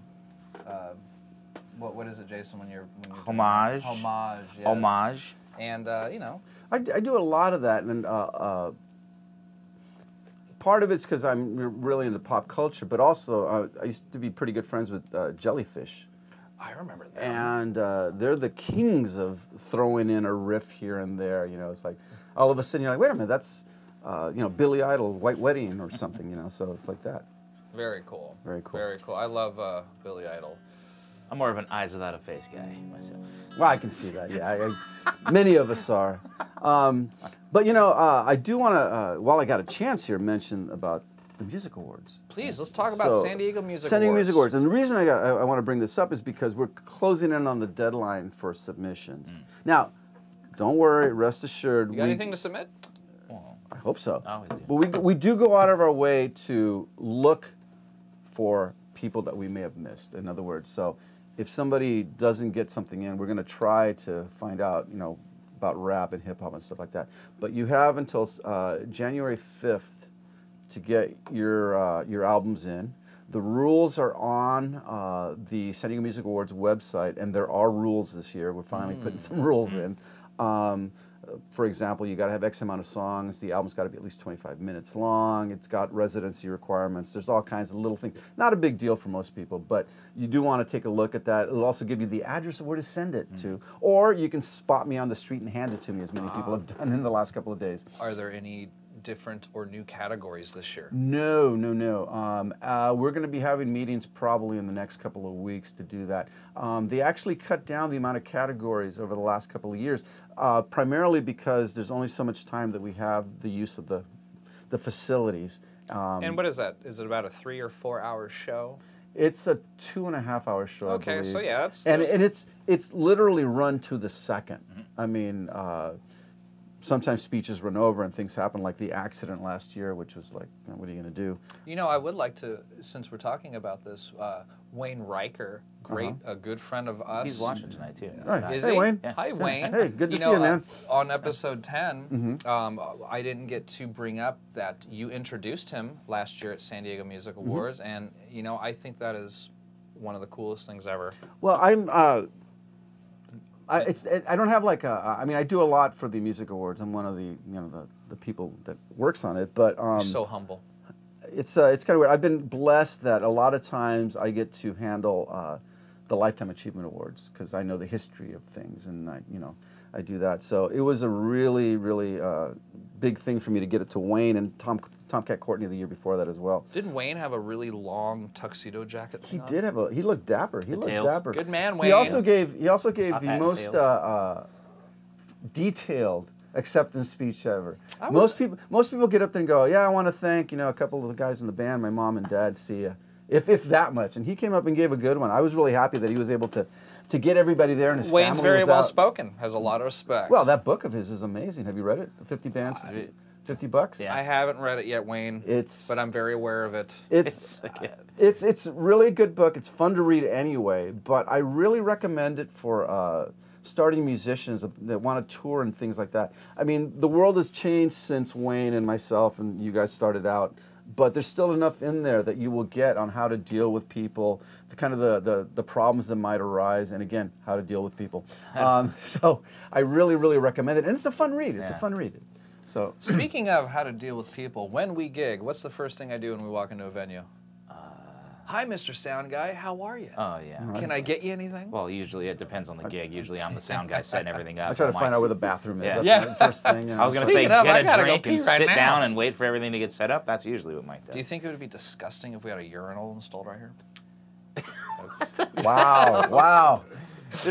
what is it, Jason? When you're Homage. Homage. Yes. Homage. And you know. I do a lot of that, and part of it's because I'm really into pop culture, but also I used to be pretty good friends with Jellyfish. I remember that. And they're the kings of throwing in a riff here and there. You know, it's like all of a sudden you're like, wait a minute, that's you know, Billy Idol, White Wedding or something. You know, so it's like that. Very cool. Very cool. Very cool. I love Billy Idol. I'm more of an eyes without a face guy myself. Well, I can see that. Yeah, many of us are. But you know, I do want to, while I got a chance here, mention about the music awards. Please, let's talk about San Diego Music Awards. San Diego Music Awards. And the reason I want to bring this up is because we're closing in on the deadline for submissions. Now, don't worry, rest assured. You got anything to submit? I hope so. Always do. But we do go out of our way to look for people that we may have missed. In other words, so if somebody doesn't get something in, we're going to try to find out, you know, about rap and hip hop and stuff like that. But you have until January 5th to get your albums in. The rules are on the San Diego Music Awards website, and there are rules this year. We're finally putting some rules in. For example, you got to have X amount of songs. The album's got to be at least 25 minutes long. It's got residency requirements. There's all kinds of little things. Not a big deal for most people, but you do want to take a look at that. It'll also give you the address of where to send it to. Or you can spot me on the street and hand it to me, as many people have done in the last couple of days. Are there any different or new categories this year? No. We're going to be having meetings probably in the next couple of weeks to do that. They actually cut down the amount of categories over the last couple of years, primarily because there's only so much time that we have the use of the facilities. And what is that? Is it about a 3 or 4 hour show? It's a 2.5 hour show. Okay, so yeah, that's and it's literally run to the second. I mean, sometimes speeches run over and things happen, like the accident last year, which was like, what are you going to do? You know, I would like to, since we're talking about this, Wayne Riker, a good friend of us. He's watching tonight too. Is hey, he? Wayne. Hi, Wayne. Hey, good to see you, man. On episode 10, I didn't get to bring up that you introduced him last year at San Diego Music Awards, and you know, I think that is one of the coolest things ever. Well, I don't have like a. I mean, I do a lot for the music awards. I'm one of the people that works on it. But You're so humble. It's kind of weird. I've been blessed that a lot of times I get to handle the Lifetime Achievement Awards because I know the history of things, and I do that. So it was a really big thing for me to get it to Wayne and Tomcat Courtney the year before that as well. Didn't Wayne have a really long tuxedo jacket? He did have he looked dapper. He looked dapper. Good man, Wayne. He also gave the most detailed acceptance speech ever. Most people get up there and go, yeah, I want to thank a couple of the guys in the band, my mom and dad, see ya. If that much. And he came up and gave a good one. I was really happy that he was able to get everybody there, and his Wayne's family very was well out. spoken, has a lot of respect. Well, that book of his is amazing. Have you read it? 50 Bands, $50? Yeah. I haven't read it yet, Wayne, but I'm very aware of it. It's really a good book. It's fun to read anyway, but I really recommend it for starting musicians that want to tour and things like that. I mean, the world has changed since Wayne and myself and you guys started out, but there's still enough in there that you will get on how to deal with people, the problems that might arise, and again, how to deal with people. So I really recommend it, and it's a fun read. It's a fun read. So speaking of how to deal with people, when we gig, what's the first thing I do when we walk into a venue? Hi, Mr. Sound Guy. How are you? Oh, yeah. Can I get you anything? Well, usually it depends on the gig. Usually I'm the sound guy setting everything up. I try to find out where the bathroom is. Yeah. That's the first thing. I was going to say, Speaking of, I get gotta a go drink pee and right sit now. down and wait for everything to get set up. That's usually what Mike does. Do you think it would be disgusting if we had a urinal installed right here? Wow.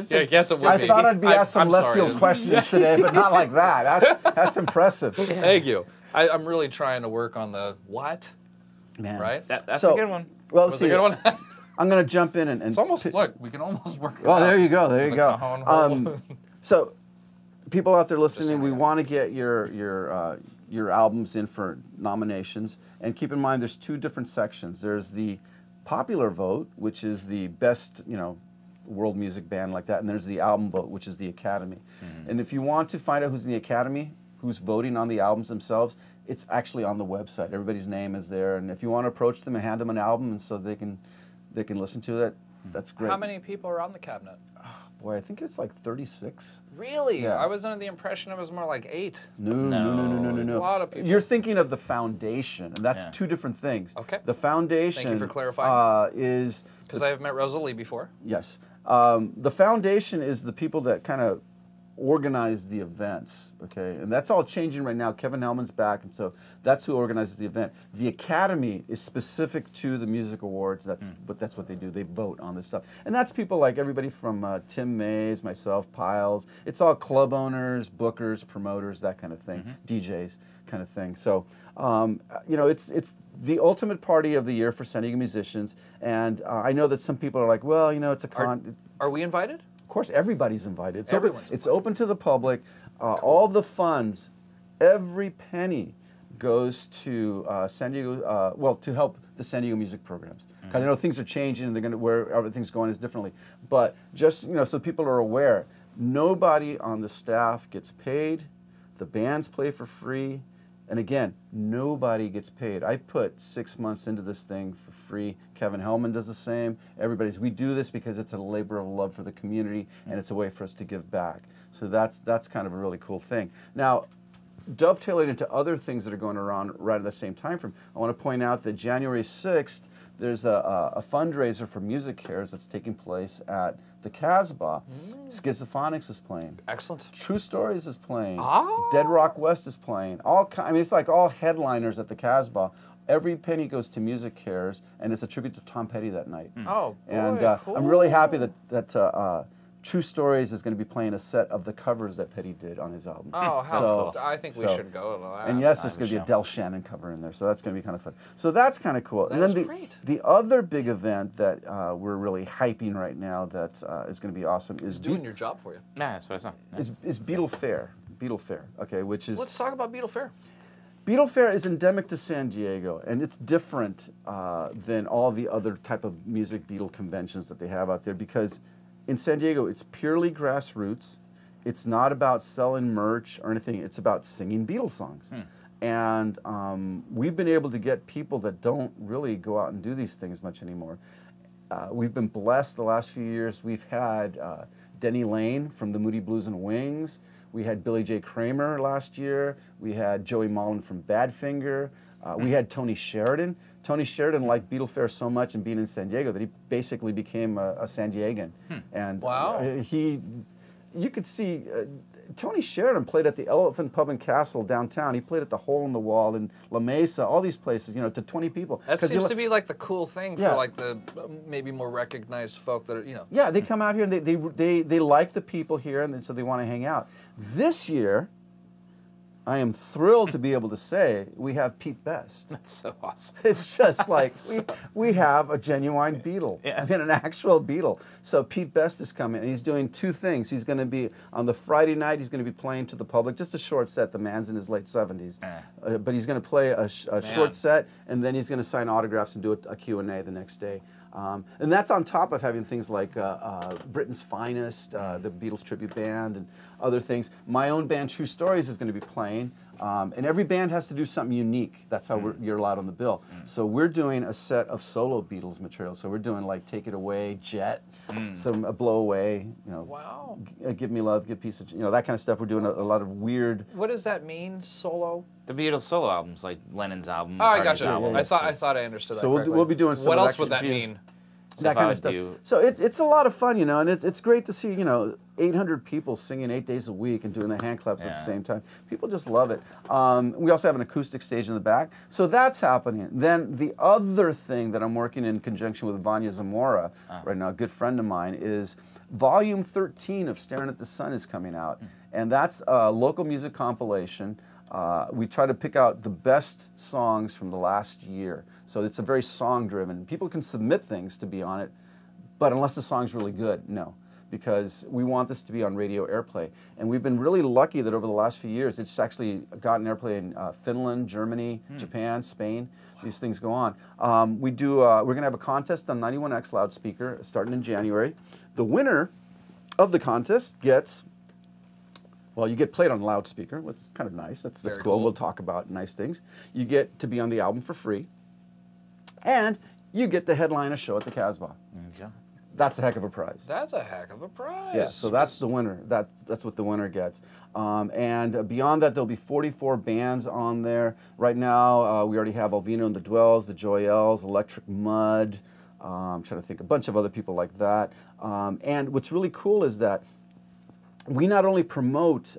Yeah, I guess it would I be. thought I'd be asked some I'm left sorry. field questions today, but not like that. That's impressive. Thank you. I'm really trying to work on the what, Man. right? That's a good one. Well, Was see, a good one. I'm going to jump in and It's almost, look, we can almost work it Oh, out. there you go. There you The go. cajon hole. So, people out there listening, saying, we yeah. want to get your albums in for nominations, and keep in mind there's two different sections. There's the popular vote, which is the best, world music band like that, and there's the album vote, which is the Academy. And if you want to find out who's in the Academy, who's voting on the albums themselves, it's actually on the website. Everybody's name is there, and if you want to approach them and hand them an album, and so they can listen to it, that's great. How many people are on the cabinet? Boy, I think it's like 36. Really? Yeah. I was under the impression it was more like 8. No. A lot of people. You're thinking of the foundation, and that's two different things. Okay. The foundation Thank you for clarifying. Is Because I have met Rosalie before. yes. The foundation is the people that kind of organize the events, okay? And that's all changing right now. Kevin Hellman's back, and so that's who organizes the event. The Academy is specific to the music awards. That's what they do. They vote on this stuff. And that's people like everybody from Tim Mays, myself, Piles. It's all club owners, bookers, promoters, that kind of thing, DJs kind of thing. So, it's the ultimate party of the year for San Diego musicians. And I know that some people are like, well, it's a con. Are we invited? Of course, everybody's invited. It's Everyone's open, it's open to the public. All the funds, every penny goes to San Diego, to help the San Diego music programs. Because I know things are changing and they're going to, where everything's going is differently. But just, so people are aware, nobody on the staff gets paid. The bands play for free. And again, nobody gets paid. I put 6 months into this thing for free. Kevin Hellman does the same. We do this because it's a labor of love for the community, and it's a way for us to give back. So that's kind of a really cool thing. Now, dovetailing into other things that are going around right at the same time frame, I want to point out that January 6th, there's a fundraiser for Music Cares that's taking place at the Casbah. Schizophonics is playing. Excellent. True Stories is playing. Ah. Dead Rock West is playing. It's like all headliners at the Casbah. Every penny goes to Music Cares, and it's a tribute to Tom Petty that night. Oh, boy, And cool. I'm really happy that True Stories is going to be playing a set of the covers that Petty did on his album. Oh, how So- cool. I think we so- should go. And yes, there's I going to be a wish Del Shannon cover in there, so that's going to be kind of fun. So that's kind of cool. And That then is great. the other big event that we're really hyping right now that is going to be awesome is Doing your job for you. Yeah, that's what I saw. is Beatle Fair. Beatle Fair, okay, which is Let's talk about Beetle Fair. Beatle Fair is endemic to San Diego, and it's different than all the other type of music Beatle conventions that they have out there because in San Diego, it's purely grassroots. It's not about selling merch or anything. It's about singing Beatles songs. And we've been able to get people that don't really go out and do these things much anymore. We've been blessed the last few years. We've had Denny Lane from the Moody Blues and Wings. We had Billy J. Kramer last year. We had Joey Mullen from Badfinger. We had Tony Sheridan. Tony Sheridan liked Beatle Fair so much and being in San Diego that he basically became a San Diegan. And Wow. You could see Tony Sheridan played at the Elephant Pub and Castle downtown. He played at the Hole in the Wall in La Mesa, all these places, to 20 people. That seems to be like the cool thing Yeah. for like the maybe more recognized folk that are, Yeah, they come out here and they like the people here, and so they want to hang out. This year, I am thrilled to be able to say we have Pete Best. That's so awesome. It's just like we have a genuine Beatle. Yeah. I mean, an actual Beatle. So Pete Best is coming, and he's doing two things. He's going to be, on the Friday night, he's going to be playing to the public, just a short set. The man's in his late 70s. But he's going to play a short set, and then he's going to sign autographs and do a Q&A the next day. And that's on top of having things like Britain's Finest, the Beatles tribute band, and other things. My own band, True Stories, is going to be playing. And every band has to do something unique. That's how you're allowed on the bill. So we're doing a set of solo Beatles material. So we're doing like Take It Away, Jet, some Blow Away, wow. Give Me Love, Give Peace, that kind of stuff. We're doing a lot of weird. What does that mean, solo? The Beatles solo albums, like Lennon's album. Oh, I McCartney's gotcha. album. I thought I understood that. So correctly. we'll be doing some What of else that would that too. mean? That kind of stuff. So it's a lot of fun, and it's great to see 800 people singing 8 days a week and doing the hand claps at the same time. People just love it. We also have an acoustic stage in the back, so that's happening. Then the other thing that I'm working in conjunction with Vanya Zamora right now, a good friend of mine, is Volume 13 of Staring at the Sun is coming out, and that's a local music compilation We try to pick out the best songs from the last year. So it's a very song-driven. People can submit things to be on it, but unless the song's really good, no. Because we want this to be on radio airplay. And we've been really lucky that over the last few years, it's actually gotten airplay in Finland, Germany, Japan, Spain. These things go on. We're going to have a contest on 91X loudspeaker starting in January. The winner of the contest gets, well, you get played on a loudspeaker, which is kind of nice. That's cool. We'll talk about nice things. You get to be on the album for free. And you get to headline a show at the Casbah. That's a heck of a prize. That's a heck of a prize. Yeah, so that's the winner. That's what the winner gets. And beyond that, there'll be 44 bands on there. Right now, we already have Alvino and the Dwells, the Joyels, Electric Mud. I'm trying to think, a bunch of other people like that. And what's really cool is that we not only promote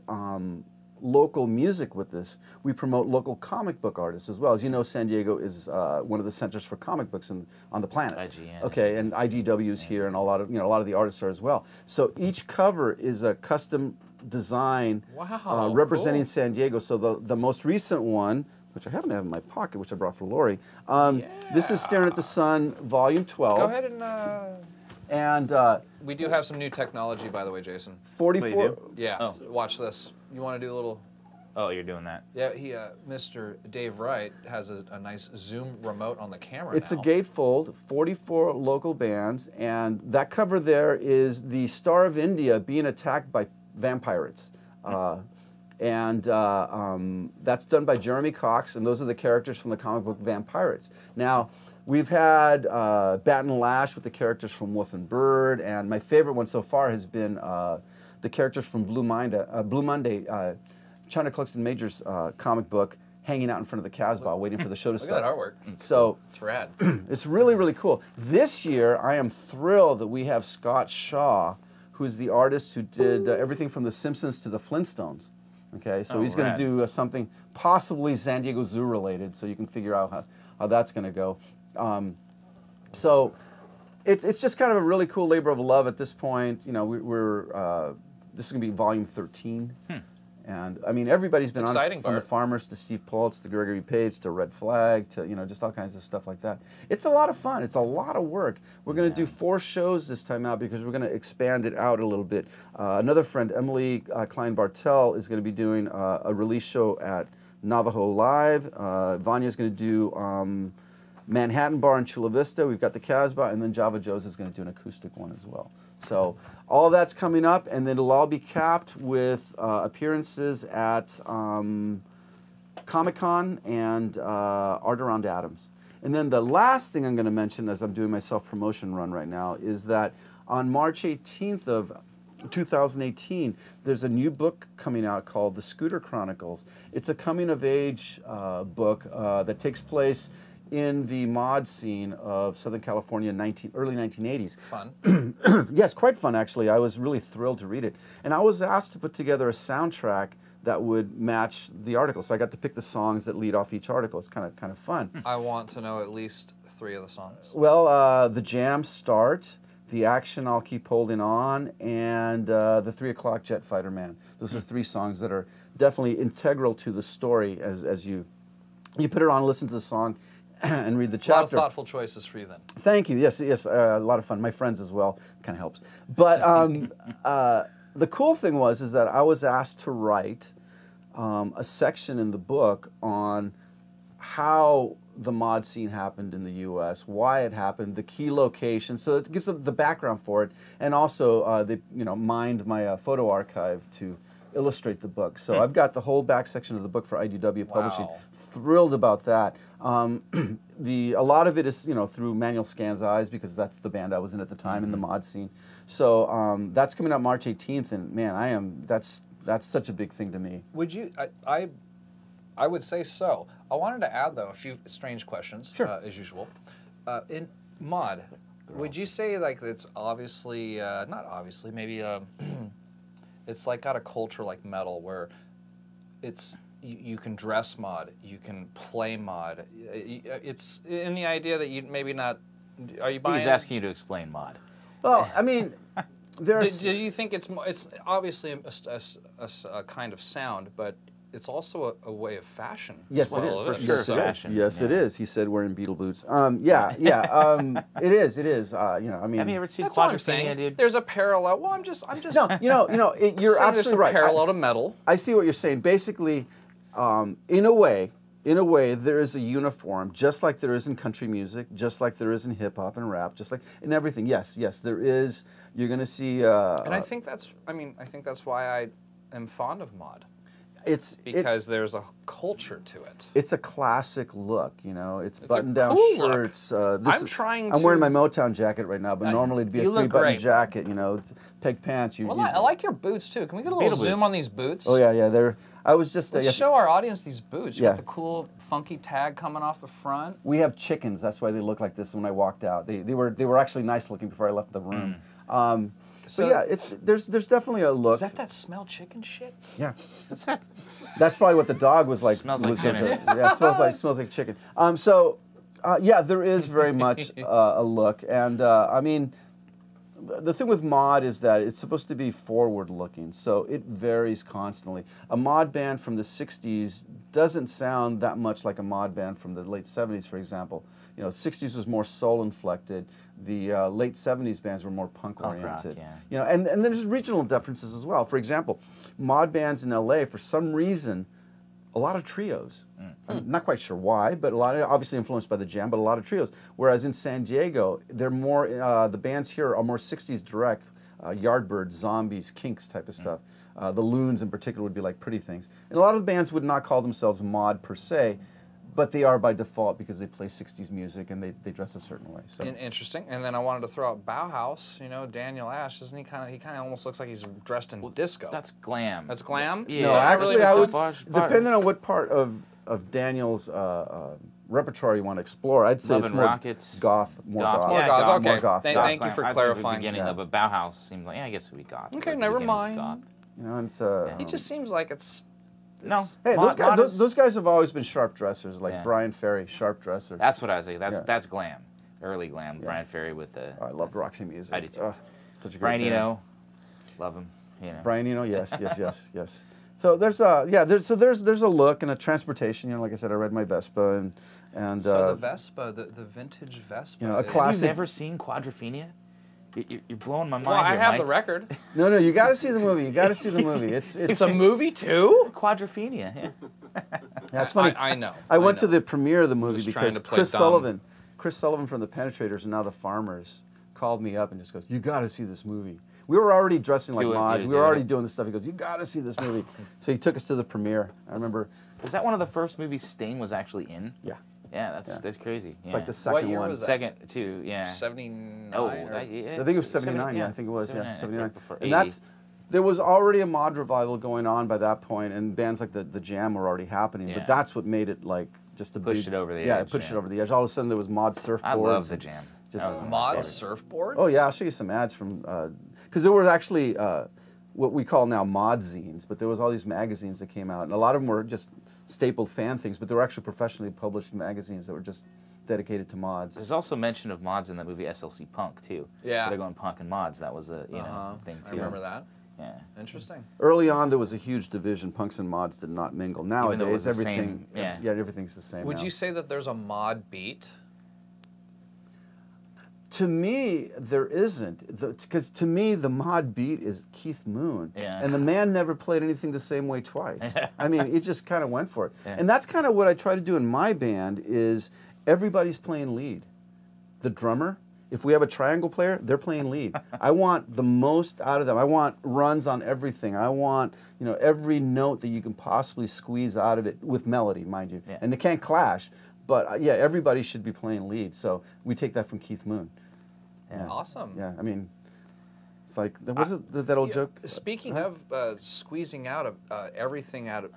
local music with this, we promote local comic book artists as well. As you know, San Diego is one of the centers for comic books on the planet. IGN. Okay, and IDW is here, and a lot of the artists are as well. So each cover is a custom design representing cool. San Diego. So the most recent one, which I happen to have in my pocket, which I brought for Lori, this is Staring at the Sun, Volume 12. Go ahead and... And we do have some new technology, by the way, Jason. 44. Yeah, Oh. watch this. You want to do a little... Oh, you're doing that. Yeah, Mr. Dave Wright has a nice zoom remote on the camera It's now. a gatefold, 44 local bands, and that cover there is the Star of India being attacked by vampires. And that's done by Jeremy Cox, and those are the characters from the comic book Vampirates. Now, we've had Bat and Lash with the characters from Wolf and Bird, and my favorite one so far has been the characters from Blue Monday, China Cluxton Major's comic book, hanging out in front of the Casbah, waiting for the show to Look start. at that artwork. So It's rad. it's really, really cool. This year, I am thrilled that we have Scott Shaw, who's the artist who did everything from The Simpsons to the Flintstones. Okay, so he's going to do something possibly San Diego Zoo related, so you can figure out how that's going to go. So it's just kind of a really cool labor of love at this point. You know, this is going to be volume 13. And I mean, everybody's been on it, from the Farmers to Steve Pulitz to Gregory Page to Red Flag to, you know, just all kinds of stuff like that. It's a lot of fun. It's a lot of work. We're going to do 4 shows this time out because we're going to expand it out a little bit. Another friend, Emily Klein-Bartel, is going to be doing a release show at Navajo Live. Vanya's going to do Manhattan Bar in Chula Vista. We've got the Casbah, and then Java Joe's is going to do an acoustic one as well. So all that's coming up, and then it'll all be capped with appearances at Comic-Con and Art Around Adams. And then the last thing I'm going to mention as I'm doing my self-promotion run right now is that on March 18th of 2018, there's a new book coming out called The Scooter Chronicles. It's a coming-of-age book that takes place in the mod scene of Southern California early 1980s. Fun. Yeah, it's quite fun, actually. I was really thrilled to read it. And I was asked to put together a soundtrack that would match the article. So I got to pick the songs that lead off each article. It's kind of fun. I want to know at least 3 of the songs. Well, the Jam Start, The Action I'll Keep Holding On, and the 3 O'Clock Jet Fighter Man. Those are 3 songs that are definitely integral to the story as you put it on, listen to the song, and read the chapter. A lot of thoughtful choices for you then. Thank you. Yes, a lot of fun. My friends as well. Kind of helps. But the cool thing is that I was asked to write a section in the book on how the mod scene happened in the U.S., why it happened, the key locations. So it gives the background for it, and also they mined my photo archive to illustrate the book. So I've got the whole back section of the book for IDW Publishing. Thrilled about that. A lot of it is through Manuel Scan's eyes, because that's the band I was in at the time in the mod scene. So that's coming out March 18th, and man, that's such a big thing to me. Would you? I would say so. I wanted to add though a few strange questions, sure. As usual. In mod, would you say like it's obviously not obviously maybe it's like got a culture like metal where it's you can dress mod, you can play mod. It's in the idea that you maybe not. Are you buying? He's asking you to explain mod. Well, I mean, do you think it's obviously a kind of sound, but it's also a way of fashion. Yes, as well, it is. isn't sure. Yes, it is. Fashion, Yes, it yeah. is. He said wearing Beetle boots. It is. It is. You know, I mean. Have you ever seen That's all I'm Quadrophenia, saying. dude? There's a parallel. Well, I'm just No, you're saying there's absolutely some right. parallel to metal. I see what you're saying. Basically, in a way, there is a uniform, just like there is in country music, just like there is in hip hop and rap, just like in everything. Yes, there is. You're going to see. And I think that's why I am fond of mod. Because there's a culture to it. It's a classic look, you know. It's button-down cool shirts. I'm wearing my Motown jacket right now, but normally it'd be a you look three-button great. jacket, you know. It's peg pants. Well, I like your boots too. Can we get a little Beetle zoom boots. on these boots? Oh yeah. They're. I was just. Let's show our audience these boots. You Yeah. got the cool, funky tag coming off the front. We have chickens. That's why they look like this when I walked out. They were actually nice looking before I left the room. So yeah, there's definitely a look. Is that smell chicken shit? Yeah. That's probably what the dog was like. Smells like chicken. Yeah, it smells like chicken. There is very much a look, and I mean, the thing with mod is that it's supposed to be forward-looking, so it varies constantly. A mod band from the '60s doesn't sound that much like a mod band from the late '70s, for example. You know, '60s was more soul-inflected. The late '70s bands were more punk-oriented. Punk rock, yeah. You know, and there's regional differences as well. For example, mod bands in LA, for some reason, a lot of trios. I'm not quite sure why, but a lot of, obviously influenced by the Jam, but a lot of trios. Whereas in San Diego, they're more, the bands here are more '60s direct, Yardbirds, Zombies, Kinks type of stuff. The Loons in particular would be like Pretty Things. And a lot of the bands would not call themselves mod per se, but they are by default because they play '60s music and they dress a certain way. So. Interesting. And then I wanted to throw out Bauhaus. You know, Daniel Ash, isn't he? He kind of almost looks like he's dressed in disco. That's glam. That's glam. Yeah. Is No, that actually, really I would, Bart- depending on what part of Daniel's repertoire you want to explore, I'd say Love it's and more Rockets. goth, more Goth. goth. More Yeah, goth. goth. Okay. More goth. Thank you for I think clarifying. the beginning Yeah. of a Bauhaus seemed like, yeah, I guess it would be goth. Okay, The never beginnings of mind. goth. You know, it's He just seems like it's. No. hey, Mod- mod is- those guys have always been sharp dressers, like Yeah. Brian Ferry, sharp dresser. That's what I was saying. Yeah. That's glam. Early glam. Brian Ferry with the. I loved Roxy music. I do too. Such a great Brian band. Eno. Love him. You know. Brian Eno, yes. So there's there's a look and a transportation. You know, like I said, I read my Vespa and So the Vespa, the vintage Vespa. you know, a is- class- Have you classic- never seen Quadrophenia? You're blowing my mind. Well, I here, have Mike. the record. No, you got to see the movie. You got to see the movie. It's a movie too. Quadrophenia. Yeah. That's funny. I know. I went to know. the premiere of the movie Just trying because to play Chris Sullivan from the Penetrators and now the Farmers called me up and just goes, "You got to see this movie." We were already dressing like Do it, mods. yeah, We were do already it. doing this stuff. He goes, "You got to see this movie." So he took us to the premiere. I remember. Is that one of the first movies Sting was actually in? Yeah. Yeah, that's crazy. It's yeah. like the second What year one. was that? Second, two, yeah. 79. Oh, or- yeah. I think it was 79. Yeah, I think it was. 79, Yeah, 79. right before And 80. that's there was already a mod revival going on by that point, and bands like the Jam were already happening. Yeah. But that's what made it like just a Pushed big, it over the yeah, edge, it pushed yeah. it over the edge. All of a sudden there was mod surfboards. I love the and Jam. Just That was Mod my surfboards? Oh yeah, I'll show you some ads from because there were actually what we call now mod zines, but there was all these magazines that came out, and a lot of them were just stapled fan things, but they were actually professionally published magazines that were just dedicated to mods. There's also mention of mods in the movie SLC Punk too. Yeah. They're going punk and mods. That was a thing too. I remember that. Yeah. Interesting. Early on, there was a huge division. Punks and mods did not mingle. though it Nowadays, was the everything, same, yeah. everything's the same. Would now. you say that there's a mod beat? To me, there isn't, because to me, the mod beat is Keith Moon, Yeah. and the man never played anything the same way twice. I mean, he just kind of went for it, Yeah. and that's kind of what I try to do in my band. Is everybody's playing lead. The drummer, if we have a triangle player, they're playing lead. I want the most out of them. I want runs on everything. I want every note that you can possibly squeeze out of it with melody, mind you, Yeah. and it can't clash. But yeah, everybody should be playing lead. So we take that from Keith Moon. Yeah. Awesome. Yeah, I mean, it's like what is it, that old joke? Speaking of squeezing out of everything out of,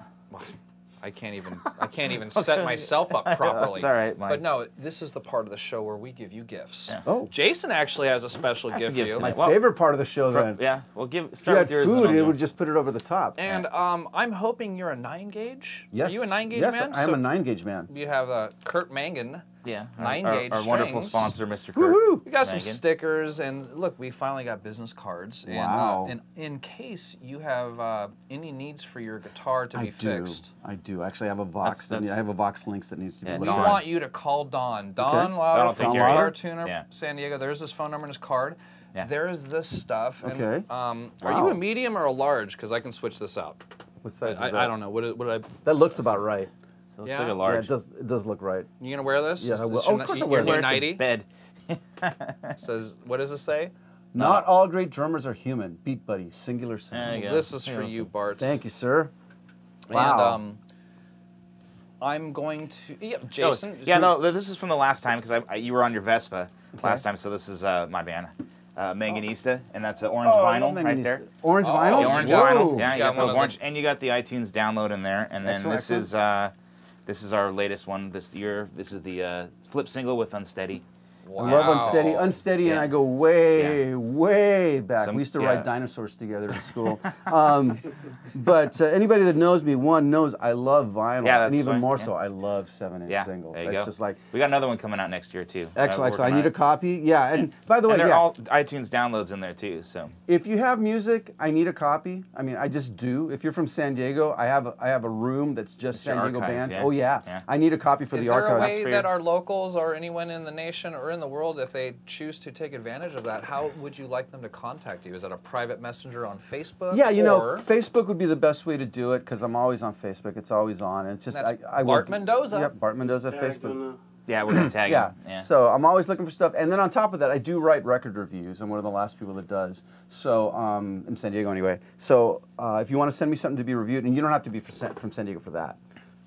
I can't even set myself up properly. It's all right, Mike. But no, this is the part of the show where we give you gifts. Yeah. Oh, Jason actually has a special some gift for gifts you. in my Well, favorite part of the show. Then, Yeah. Well, if you start had with yours. and food, I'll it go. would just put it over the top. And I'm hoping you're a 9-gauge. Yes. Are you a 9-gauge yes, man? I am So a 9-gauge man. you have Kurt Mangan. Yeah. 9-gauge our wonderful strings. sponsor, Mr. Kurt. Woohoo! We got some Megan. stickers, and look, we finally got business cards. And, Wow. and in case you have any needs for your guitar to be I fixed, do. Actually, I have a Vox. I have a Vox Links that needs to be Yeah, we looked Don. at. want you to call Don. Don Okay. Lauder Don will from take care of Guitar you. Tuner, Yeah. San Diego. There's his phone number and his card. Yeah. There's this stuff. And, Okay. Are Wow. you a medium or a large? Because I can switch this out. What size is I that? don't know. What did I? That looks about right. So it's Yeah. like a Yeah, Yeah, large. it does look right. You gonna wear this? Yeah, I will. Is Oh, your of course ni- I wear your it. new Wear it to 90 bed. says. What does it say? Not all great drummers are human. Beat Buddy, singular sound. There you go. This is for you, Bart. Thank you, sir. Wow. And I'm going to. Yeah, Jason. Yeah, no, this is from the last time because you were on your Vespa last time, so this is my band, Manganista, and that's an orange vinyl right there. Orange Oh, vinyl? The orange Whoa. vinyl. Yeah, you Got got one the of orange, and you got the iTunes download in there. And then Excellent, this is our latest one this year. This is the flip single with Unsteady. I love Unsteady. Unsteady and Yeah. I go way back. We used to yeah. ride dinosaurs together in school. But anybody that knows me, knows I love vinyl. Yeah, that's and even fine, more yeah. so, I love 7-inch Yeah, singles. there you It's go. just like, We got another one coming out next year too. excellent. We're I working need on a it. copy. Yeah, and by the way, And they're yeah, all iTunes downloads in there too. So if you have music, I need a copy. I mean, I just do. If you're from San Diego, I have a room that's just your San Diego archive, bands. yeah. Oh yeah. Yeah. I need a copy for Is the there archive. a way for that your- our locals or anyone in the nation or in the world, if they choose to take advantage of that, how would you like them to contact you? Is it a private messenger on Facebook? Yeah, you know, or Facebook would be the best way to do it because I'm always on Facebook. It's always on. It's just That's I Bart work- Mendoza. Yep, Bart Mendoza, Tagged Facebook. on yeah, we're gonna tag Yeah. him. Yeah. So I'm always looking for stuff, and then on top of that, I do write record reviews. I'm one of the last people that does. So in San Diego anyway. So if you want to send me something to be reviewed, and you don't have to be from San Diego for that.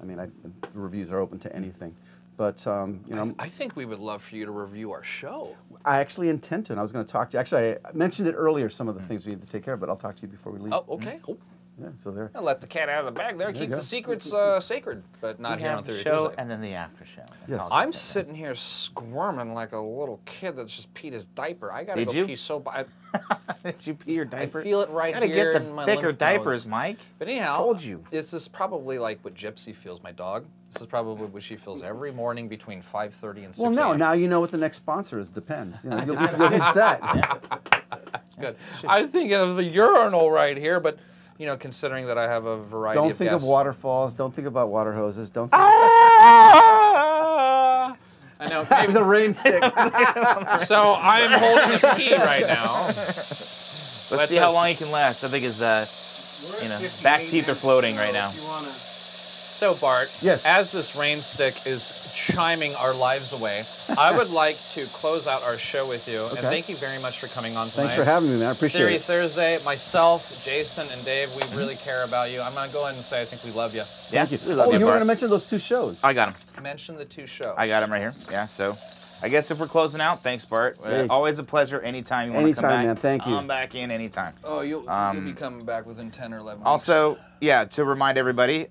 I mean, the reviews are open to anything. But you know, I think we would love for you to review our show. I actually intend to, and I was going to talk to you. Actually, I mentioned it earlier, some of the things we need to take care of, but I'll talk to you before we leave. Oh, okay. Oh, Yeah, so there. I'll let the cat out of the bag there. you Keep go. the secrets sacred, but not We here have on the Theory show Thursday. and then the after show. That's Yes. all. I'm sitting here squirming like a little kid that's just peed his diaper. I gotta Did go you? pee so bad. Did you pee your diaper? I feel it right Gotta here get in the my thicker lymph diapers, nodes. Mike. But anyhow, Told you. This is probably like what Gypsy feels, my dog. This is probably what she feels every morning between 5:30 and 6 Well, no, a.m. now you know what the next sponsor is. Depends. You know, you'll be set. It's good. I think of the urinal right here, but you know, considering that I have a variety Don't of think guests. of waterfalls. Don't think about water hoses. Don't think I know. of Maybe, the rain stick. so I'm holding a pee right now. Let's see how long he can last. I think his back teeth are floating right now. If you wanna, So Bart, Yes. as this rain stick is chiming our lives away, I would like to close out our show with you, and Okay. thank you very much for coming on tonight. Thanks for having me, man. I appreciate Theory it. Thursday, myself, Jason, and Dave, we really care about you. I'm going to go ahead and say I think we love you. Yeah, Thank you. we love Oh, you, you were Bart. going to mention those 2 shows. I got him. Mention the 2 shows. I got him right here. Yeah, so I guess if we're closing out, thanks, Bart. Hey. Always a pleasure. Anytime you want to come Anytime, back. man. Thank you. Come back in anytime. Oh, you'll be coming back within 10 or 11 weeks. Also, yeah, to remind everybody,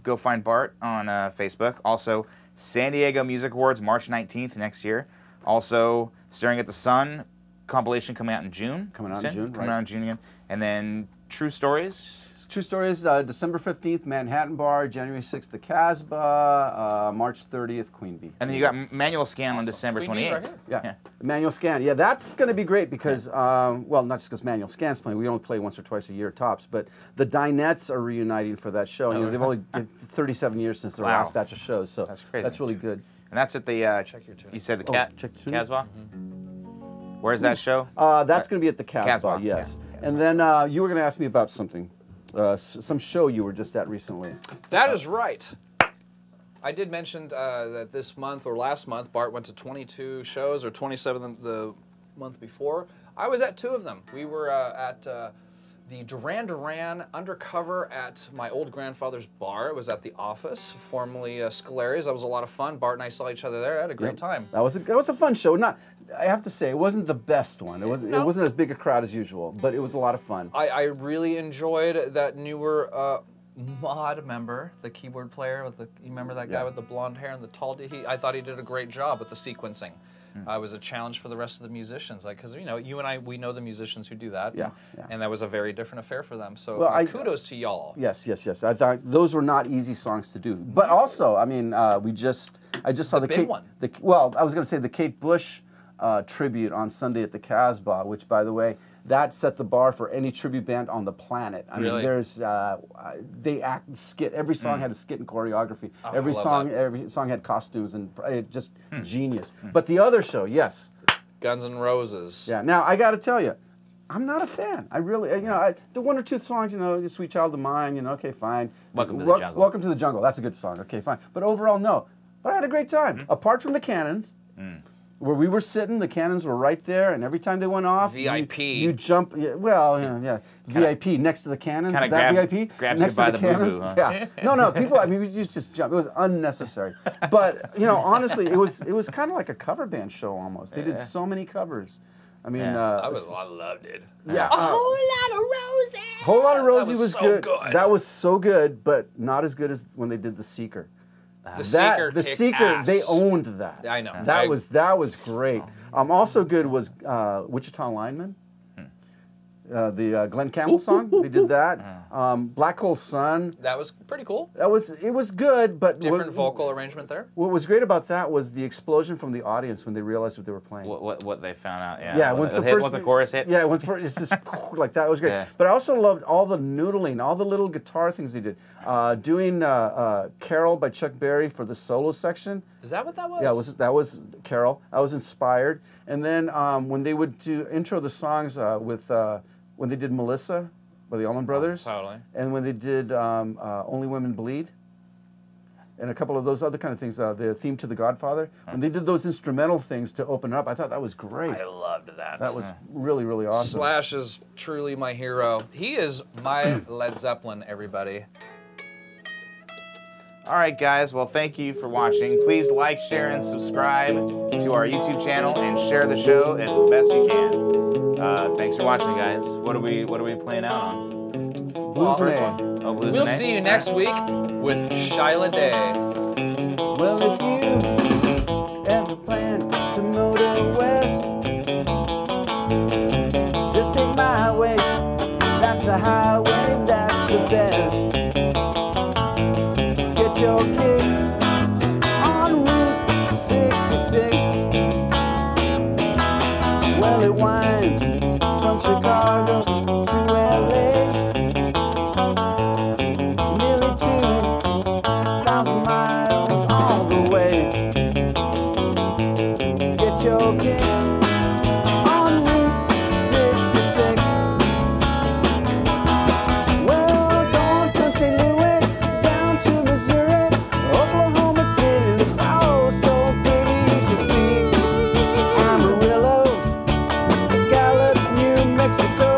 go find Bart on Facebook. Also, San Diego Music Awards, March 19th next year. Also, Staring at the Sun compilation coming out in June. Coming out in June, Coming right. out in June again. And then True Stories. True Stories, December 15th, Manhattan Bar, January 6th, the Casbah, March 30th, Queen Bee. And then you got Manual Scan on December Queen Bee's 28th. right here. Yeah. Manual Scan. Yeah, that's going to be great because, well, not just because Manual Scan's playing. We only play once or twice a year tops. But the Dinettes are reuniting for that show. You know, they've only did 37 years since their Wow. last batch of shows. So That's crazy. that's really good. And that's at the, Check your tune. you said the Oh, Cat, check the tune. Casbah? Where's that show? That's going to be at the Casbah, Casbah, yes. yeah. And then you were going to ask me about something. Some show you were just at recently. That is right. I did mention that this month or last month, Bart went to 22 shows, or 27 the month before. I was at 2 of them. We were at the Duran Duran undercover at my old grandfather's bar. It was at the Office, formerly Scalari's. That was a lot of fun. Bart and I saw each other there. I had a great time. That was a fun show. Not, I have to say, it wasn't the best one. It wasn't. No. It wasn't as big a crowd as usual, but it was a lot of fun. I really enjoyed that newer mod member, the keyboard player with the. You remember that guy Yeah. with the blonde hair and the tall? I thought he did a great job with the sequencing. it was a challenge for the rest of the musicians, like because you know you and I we know the musicians who do that, Yeah, and that was a very different affair for them. So Well, kudos to y'all. Yes. I thought those were not easy songs to do, but also, I mean, I just saw the big Kate, one. Well, I was going to say the Kate Bush tribute on Sunday at the Casbah, which, by the way, that set the bar for any tribute band on the planet. I mean, there's they act skit. Every song had a skit and choreography. Oh, every song had costumes and just genius. But the other show, yes, Guns N' Roses. yeah. Now I got to tell you, I'm not a fan. I really, you know, the one or two songs, you know, "Sweet Child of Mine," you know, okay, fine. Welcome to the Jungle. Welcome to the Jungle. That's a good song. Okay, fine. But overall, no. But I had a great time. Mm-hmm. Apart from the cannons. Where we were sitting, the cannons were right there, and every time they went off, VIP. You jump. Yeah, VIP next to the cannons. Is that VIP? Grabs next you by to the cannons. boo-boo, huh? Yeah. No. People. I mean, we just jump. It was unnecessary. But you know, honestly, it was kind of like a cover band show almost. They did so many covers. I mean, I loved it. Yeah. A whole lot of Rosie. Whole Lot of Rosie was so good. That was so good, but not as good as when they did The Seeker. The Seeker kicked ass. They owned that. I know. That was great. Also good was Wichita Lineman. The Glenn Campbell song. They did that. Black Hole Sun. That was pretty cool. It was good, but Different vocal arrangement there. What was great about that was the explosion from the audience when they realized what they were playing. What they found out, yeah. Yeah, when the chorus hit. Yeah, once first, it's just like that. It was great. Yeah. But I also loved all the noodling, all the little guitar things they did. Doing Carol by Chuck Berry for the solo section. Is that what that was? Yeah, that was Carol. I was inspired. And then when they would intro the songs with when they did Melissa by the Allman Brothers, Totally. and when they did Only Women Bleed, and a couple of those other kind of things, the theme to The Godfather, when they did those instrumental things to open up, I thought that was great. I loved that. That was really, really awesome. Slash is truly my hero. He is my Led Zeppelin, everybody. All right, guys. Well, thank you for watching. Please like, share, and subscribe to our YouTube channel, and share the show as best you can. Thanks for watching, guys. What are we playing out on? Blues First Name. one. Oh, Blues We'll Name? see you next week with Shyla Day. Well, if you ever plan to motor west, just take my way. That's the highway, that's the best. Get your kicks on Route 66. Well, it winds from Chicago to LA, nearly 2,000 miles all the way. Get your kicks on Route 66. Well, going from St. Louis down to Missouri, Oklahoma City looks oh so pretty. You should see Amarillo, Gallup, New Mexico.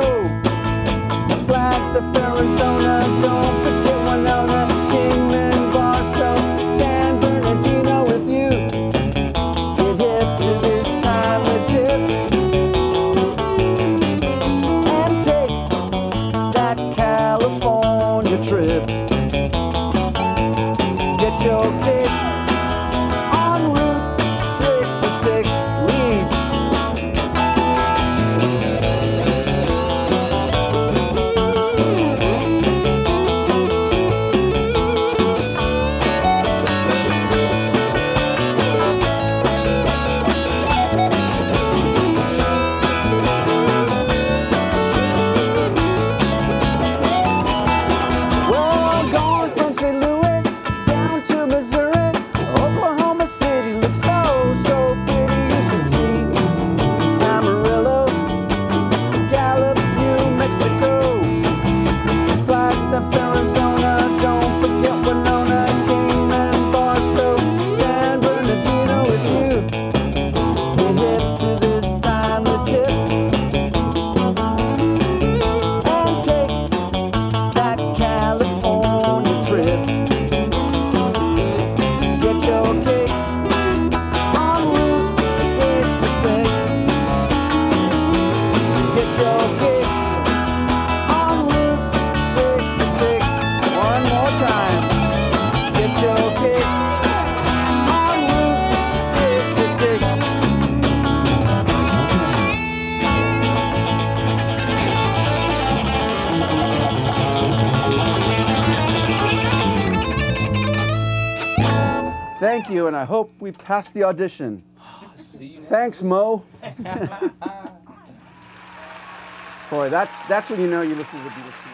you, and I hope we pass the audition. See you. Thanks, Mo. Boy, that's when you know you listen to the Beatles.